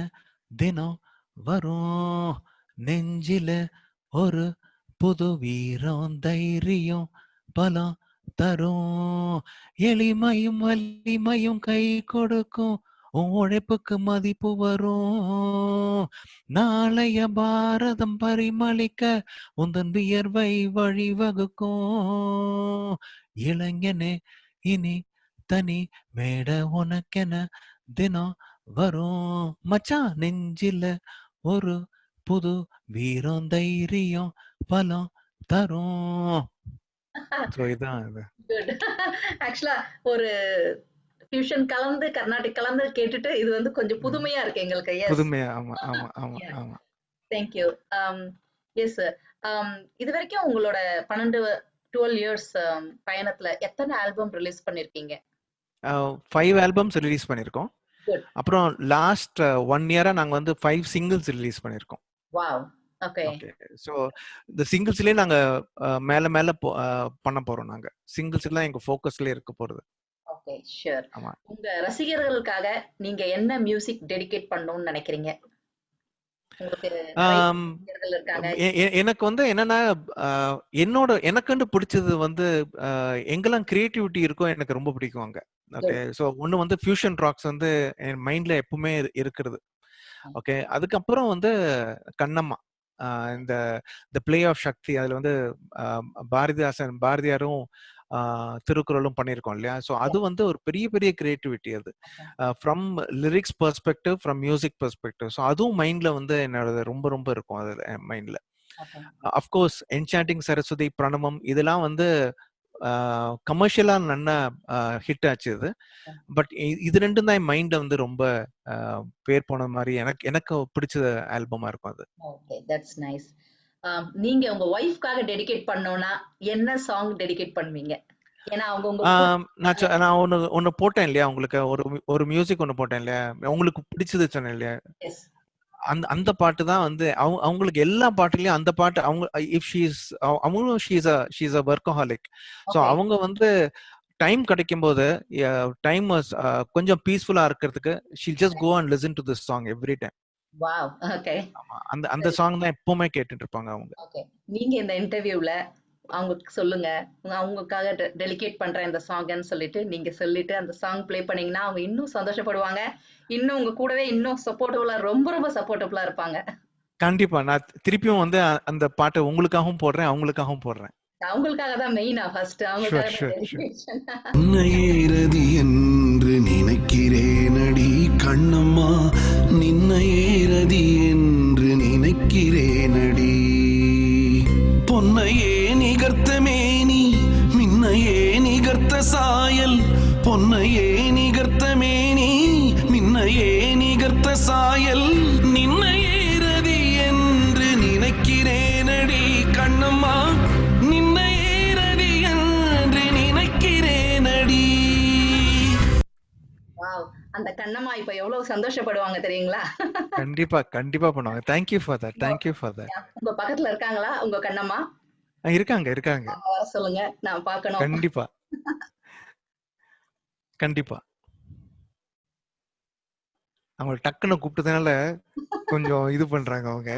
தினம் வரும், நெஞ்சில ஒரு புது வீரம் தைரியம் பலம் தரும், எளிமையும் வலிமையும் கை கொடுக்கும், உன் உழைப்புக்கு மதிப்பு வரும், நாளைய பாரதம் பரிமளிக்க உந்தன் வியர்வை வழிவகுக்கும், இளைஞனே இனி தனி மேட உனக்கென தினம் வரும், மச்சான் நெஞ்சில ஒரு புது வீரம் தைரியம் பலம் தரும். So இதான் இது. Good. ஆக்சுவலா ஒரு ஃபியூஷன் கலந்து கர்நாடிக் கலந்து கேட்டுட்டு இது வந்து கொஞ்சம் புதுமையா இருக்கு எங்களுக்கு. எஸ், புதுமையா. ஆமா ஆமா ஆமா ஆமா. தேங்க்யூ. Yes sir. இது வரைக்கும் உங்களோட 12 இயர்ஸ் பயணத்துல எத்தனை ஆல்பம் ரிலீஸ் பண்ணிருக்கீங்க? 5 ஆல்பம்ஸ் ரிலீஸ் பண்ணிருக்கோம். Good. அப்புறம் லாஸ்ட் 1 இயரா நாங்க வந்து 5 சிங்கிள்ஸ் ரிலீஸ் பண்ணிருக்கோம். வாவ். ஓகே. ஓகே. ஸோ இந்த சிங்கிள்ஸ்லயே நாங்க மேல மேல பண்ண போறோம். நாங்க சிங்கிள்ஸ் எல்லாம் எங்க ஃபோக்கஸ்லயே இருக்க போறது. Okay, sure. ஆமா. உங்க ரசிகர்களுக்காக நீங்க என்ன மியூசிக் டெடிகேட் பண்ணணும்னு நினைக்கிறீங்க? உங்களுக்கு நிறைய ரசிகர்கள் இருக்காங்க. எனக்கு வந்து என்னன்னா எனக்குன்னு பிடிச்சது வந்து எங்கெல்லாம் கிரியேட்டிவிட்டி இருக்கோ எனக்கு ரொம்ப பிடிக்கும் அங்க. ஓகே. ஸோ ஒண்ணு வந்து ஃபியூஷன் ராக்ஸ் வந்து என் மைண்ட்ல எப்பவுமே இருக்கிறது. ஓகே. அதுக்கப்புறம் வந்து கண்ணம்மா, இந்த பிளே ஆஃப் சக்தி, அதுல வந்து பாரதியாரும் திருக்குறளும் பண்ணியிருக்கோம் இல்லையா? ஸோ அது வந்து ஒரு பெரிய பெரிய கிரியேட்டிவிட்டி அது, from lyrics perspective, from music perspective. So அதுவும் மைண்ட்ல வந்து என்னோட ரொம்ப ரொம்ப இருக்கும் அது மைண்ட்ல. அஃப்கோர்ஸ் என்சாண்டிங் சரஸ்வதி, பிரணவம் இதெல்லாம் வந்து கமர்ஷியலா நல்லா ஹிட் ஆச்சு இது. பட் இது ரெண்டும் தான் என் மைண்ட்ல வந்து ரொம்ப பேர் போன மாதிரி எனக்கு பிடிச்ச ஆல்பமா இருக்கும் அது. Okay, that's nice. நீங்க உங்க வைஃப்காக டெடிகேட் பண்ணோம்னா என்ன சாங் டெடிகேட் பண்ணுவீங்க? ஏன்னா அவங்க உங்க நான் ஒன்னு போட்டேன் இல்லையா உங்களுக்கு, ஒரு மியூசிக் ஒன்னு போட்டேன் இல்லையா, உங்களுக்கு பிடிச்சது சொன்னேன் இல்லையா, அந்த பாட்டு தான் வந்து அவங்களுக்கு எல்லா பாட்டுலயும் அந்த பாட்டு அவங்க இஃப் அவங்களும் ஷீஸ் அ வொர்க்கஹாலிக். ஸோ அவங்க வந்து டைம் கிடைக்கும் போது டைம் கொஞ்சம் பீஸ்ஃபுல்லா இருக்கிறதுக்கு she'll just go and listen to this song every time. Wow. Okay. அந்த சாங் தான் எப்பவுமே கேட்டுட்டு இருப்பாங்க அவங்க. ஓகே, நீங்க இந்த இன்டர்வியூல அவங்களுக்கு சொல்லுங்க, அவங்களுக்காக டெடிகேட் பண்றேன் இந்த சாங்னு சொல்லிட்டு நீங்க சொல்லிட்டு அந்த சாங் ப்ளே பண்ணீங்கன்னா அவங்க இன்னும் சந்தோஷப்படுவாங்க, இன்னும் உங்க கூடவே இன்னும் சப்போர்ட்டிவா, ரொம்ப ரொம்ப சப்போர்ட்டிவா இருப்பாங்க. கண்டிப்பா. நான் திருப்பியும் வந்து அந்த பாட்டை உங்களுக்காகவும் போடுறேன், அவங்களுக்காகவும் போடுறேன். அவங்களுக்காக தான் மெயினா ஃபர்ஸ்ட் அவங்களுக்காக டெடிகேஷன். நின்னையேறதி என்று நினைக்கிறேனடி கண்ணம்மா, நின்னையேறதி என்று நினைக்கிறேனடி, பொன்னையே நிகர்த்த மேனி மின்னையே நிகர்த்த சாயல், பொன்னையே நிகர்த்த மேனி மின்னையே நிகர்த்த சாயல், நின்னையேறதி என்று நினைக்கிறேனடி கண்ணம்மா, நின்னையேறதி என்று நினைக்கிறேனடி. வாவ். அந்த கண்ணம்மா இப்ப எவ்வளவு சந்தோஷப்படுவாங்க தெரியுங்களா? கண்டிப்பா கண்டிப்பா பண்ணுவாங்க. Thank you for that. Thank you for that. உங்க பக்கத்துல இருக்காங்களா உங்க கண்ணம்மா? இருக்காங்க. வர சொல்லுங்க, நான் பார்க்கணும். கண்டிப்பா கண்டிப்பா. அவங்க டக்குன்னு கூப்பிட்டதுனால கொஞ்சம் இது பண்றாங்க அவங்க.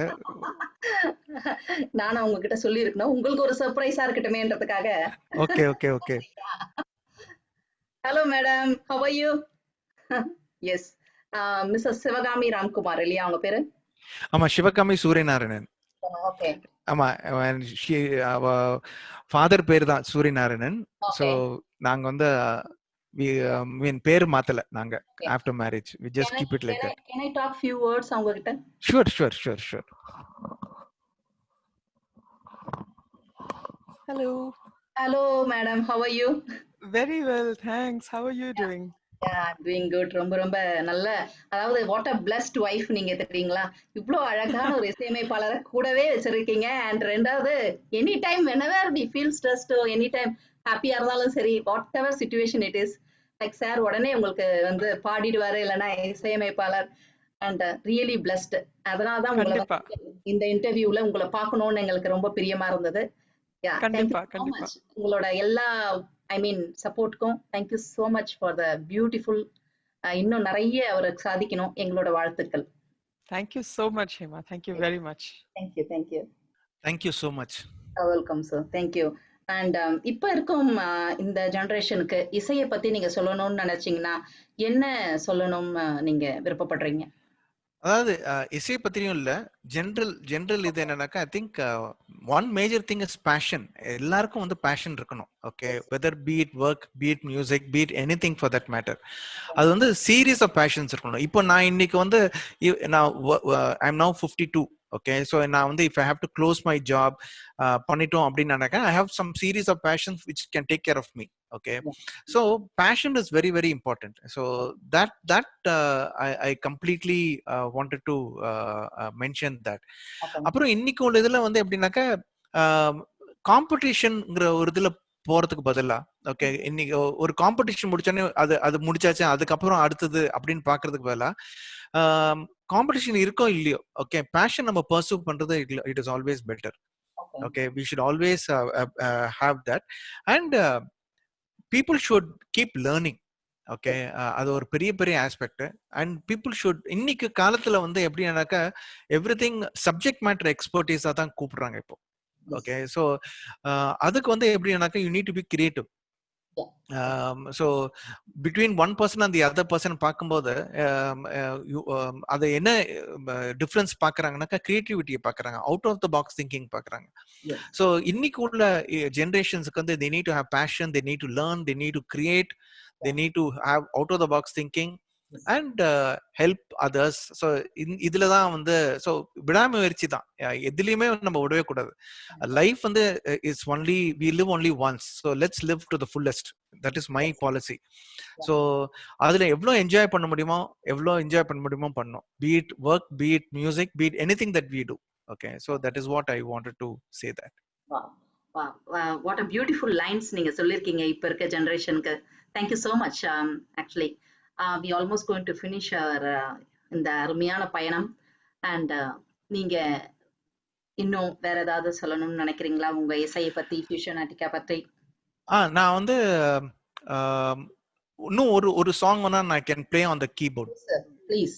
நானும் அவங்க கிட்ட சொல்லி இருக்கணும், உங்களுக்கு ஒரு சர்ப்ரைஸா இருக்கட்டுமேன்றதுக்காக. Okay okay okay. Hello madam, how are you? Yes, Mrs Sivakami Ramkumar இல்லையா அவங்க பேரு? ஆமா, சிவகாமி சூரியநாராயணன். ஓகே. ஆமா, ஃபாதர் பேர் தான் சூரியநாராயணன். சோ நாங்க வந்து பேர் மாத்தல நாங்க after marriage. we just keep it like that. Can I talk few words அவங்க கிட்ட? Sure. Hello. Hello madam, how are you? Very well, thanks. How are you doing? Doing good. ரொம்ப ரொம்ப நல்ல, அதாவது வாட் அ பிளஸ்ட் வைஃப் நீங்க தெரியுங்களா? இவ்ளோ அழகான ஒரு இசையமைப்பாளரை கூடவே வச்சிருக்கீங்க. அண்ட் 2வது any time whenever we feel stressed, any time ஹாப்பியா இருந்தாலும் சரி, whatever situation it is, like sir உடனே உங்களுக்கு வந்து பாடிடுவாரு, இல்லைன்னா இசையமைப்பாளர். And really blessed. அதனால தான் உங்களை கண்டிப்பா இந்த இன்டர்வியூல உங்களை பார்க்கணும்னு எங்களுக்கு ரொம்ப பிரியமா இருந்தது. யா, தேங்க்யூ கண்டிப்பா so கண்டிப்பா மச். உங்களோட எல்லா ஐ மீன் சப்போர்ட்க்கும் thank you so much for the beautiful. இன்னும் நிறைய அவருக்கு சாதிக்கணும், எங்களோட வாழ்த்துக்கள். Thank you so much Hema, thank you very much. Thank you thank you. Thank you so much. Welcome sir, thank you. And இப்ப இருக்கும் இந்த ஜெனரேஷனுக்கு இசையை பத்தி நீங்க சொல்லணும்னு நினைச்சீங்கன்னா என்ன சொல்லணும் நீங்க விருப்பப்படுறீங்க? அதாவது இசையை பத்தியும் இல்ல, ஜென்ரல் இது என்னன்னாக்கா, I think one major thing is passion. எல்லாருக்கும் வந்து பேஷன் இருக்கணும். Okay, whether be it work, be it music, be it anything for that matter. அது வந்து சீரீஸ் ஆஃப் பேஷன்ஸ் இருக்கணும். இப்போ நான் இன்னைக்கு வந்து நான் I am now 52. Okay, so நான் வந்து if I have to close my job பண்ணிட்டோம் அப்படின்னு நினைக்க, I have some series of passions which can take care of me. Okay, so passion is very very important. So that I completely wanted to mention that. அப்புறம் இன்னைக்கு உள்ள இதுல வந்து எப்படின்னாக்கா, காம்படிஷன்ங்கிற ஒரு இதுல போறதுக்கு பதிலா, ஓகே, இன்னைக்கு ஒரு காம்படிஷன் முடிச்சோடனே அது முடிச்சாச்சு, அதுக்கப்புறம் அடுத்தது அப்படின்னு பாக்குறதுக்கு பதிலா, காம்படிஷன் இருக்கோ இல்லையோ, ஓகே, பேஷன் நம்ம பர்சூ பண்றது it is always better. Okay, we should always have that. And people should keep learning. Okay, அது ஒரு பெரிய பெரிய ஆஸ்பெக்ட். அண்ட் பீப்புள் ஷுட், இன்னைக்கு காலத்துல வந்து எப்படின்னாக்கா எவ்ரிதிங் சப்ஜெக்ட் மேட்டர் எக்ஸ்பர்டீஸா தான் கூப்பிடுறாங்க இப்போ. ஓகே, ஸோ அதுக்கு வந்து எப்படின்னாக்கா you need to be creative. So between one person and the other person பார்க்கும்போது அதை என்ன டிஃப்ரென்ஸ் பார்க்குறாங்கனாக்கா, கிரியேட்டிவிட்டியை பார்க்குறாங்க, out of the box thinking பார்க்குறாங்க. ஸோ இன்னைக்கு உள்ள ஜென்ரேஷன்ஸுக்கு வந்து they need to have passion, they need to learn, they need to create, they need to have out of the box thinking and help others. So இதுல தான் வந்து, so விடாமுயற்சி தான், எதுலையுமே நம்ம விடவே கூடாது. லைஃப் வந்து is only, we live only once, so let's live to the fullest. That is my policy. So அதுல எவ்வளோ என்ஜாய் பண்ண முடியுமோ பண்ணணும். Be it work, be it music, be it anything that we do. Okay, so that is what I wanted to say that. What a beautiful lines நீங்க சொல்லிருக்கீங்க இப்ப இருக்க ஜெனரேஷனுக்கு. Thank you so much. Actually we almost going to finish our இந்த அருமையான பயணம். And நீங்க இன்னும் வேற ஏதாவது சொல்லணும்னு நினைக்கிறீங்களா உங்க இசையை பத்தி, ஃபியூஷனாட்டிக்கா பத்தி? நான் வந்து இன்னும் ஒரு சாங் வேணா நான் can play on the keyboard. Please.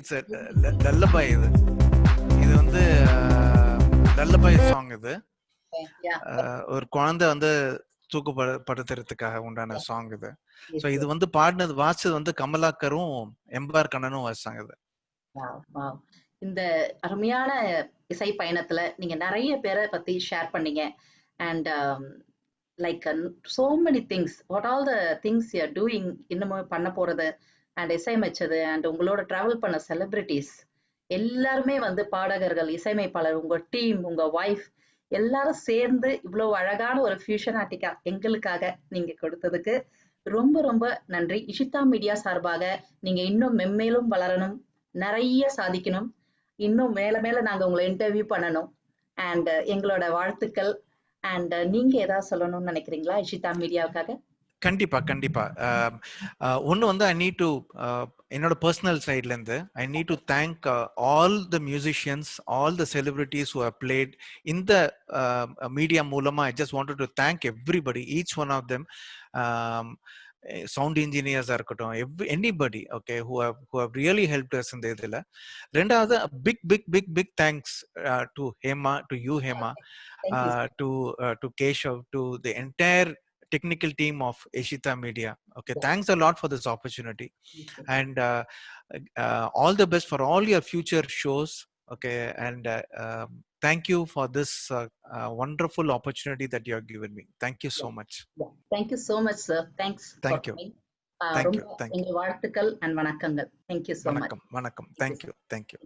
It's lullaby. இது வந்து லல்லபை சாங். இது Yeah. ஒரு குழந்தை வந்து தூக்குப்படுத்துறதுக்காக உண்டான சாங் இது. Yes, ஸோ இது வந்து வாசிச்சது வந்து கமலாக்கரும் எம்ஆர் கண்ணனும் வாசிச்சாங்க இது. Wow, wow. இந்த அருமையான இசை பயணத்துல நீங்க நிறைய பேரை பத்தி ஷேர் பண்ணீங்க. And like so many things, what all the things you are doing, இன்னமும் பண்ண போறது, அண்ட் இசையமைச்சது, அண்ட் உங்களோட டிராவல் பண்ண செலிபிரிட்டிஸ் எல்லாருமே வந்து பாடகர்கள், இசையமைப்பாளர், உங்க டீம், உங்க ஒய்ஃப் எல்லாரும் சேர்ந்து இவ்வளவு அழகான ஒரு ஃபியூஷனாட்டிக்கா எங்களுக்காக நீங்க கொடுத்ததுக்கு ரொம்ப ரொம்ப நன்றி. இஷிதா மீடியா சார்பாக நீங்க இன்னும் மென்மேலும் வளரணும், நிறைய சாதிக்கணும், இன்னும் மேல மேல நாங்க உங்களை இன்டர்வியூ பண்ணணும். அண்ட் எங்களோட வாழ்த்துக்கள். அண்ட் நீங்க ஏதாவது சொல்லணும்னு நினைக்கிறீங்களா இஷிதா மீடியாவுக்காக? கண்டிப்பா கண்டிப்பா. ஒன்று வந்து ஐ நீட் டு என்னோட பர்சனல் சைட்ல இருந்து I need to thank all the musicians, all the celebrities who have played இந்த மீடியா மூலமா. I just wanted to thank everybody, each one of them. Sound இன்ஜினியர்ஸா இருக்கட்டும், anybody okay who have really help us இந்த இதுல. ரெண்டாவது big big big big thanks to Hema, to you Hema, to Keshav, to the entire technical team of Ishita Media. Okay, thanks a lot for this opportunity, and all the best for all your future shows. Okay, and thank you for this wonderful opportunity that you have given me. Thank you so much. Thank you so much, sir. Thanks. Thank you. Thank you. Thank you. எங்க வாழ்த்துக்கள் and வணக்கங்கள். Thank you so much. வணக்கம் வணக்கம். Thank you. Thank you.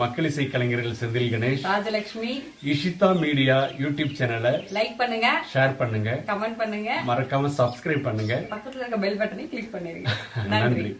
மக்கள் இசை கலைஞர்கள் Senthil Ganesh, Rajalakshmi, Ishita media YouTube சேனலை like பண்ணுங்க, ஷேர் பண்ணுங்க, கமெண்ட் பண்ணுங்க, மறக்காம சப்ஸ்கிரைப் பண்ணுங்க, பக்கத்துல இருக்க பெல் பட்டனை கிளிக் பண்ணிருங்க. நன்றி. நன்றி.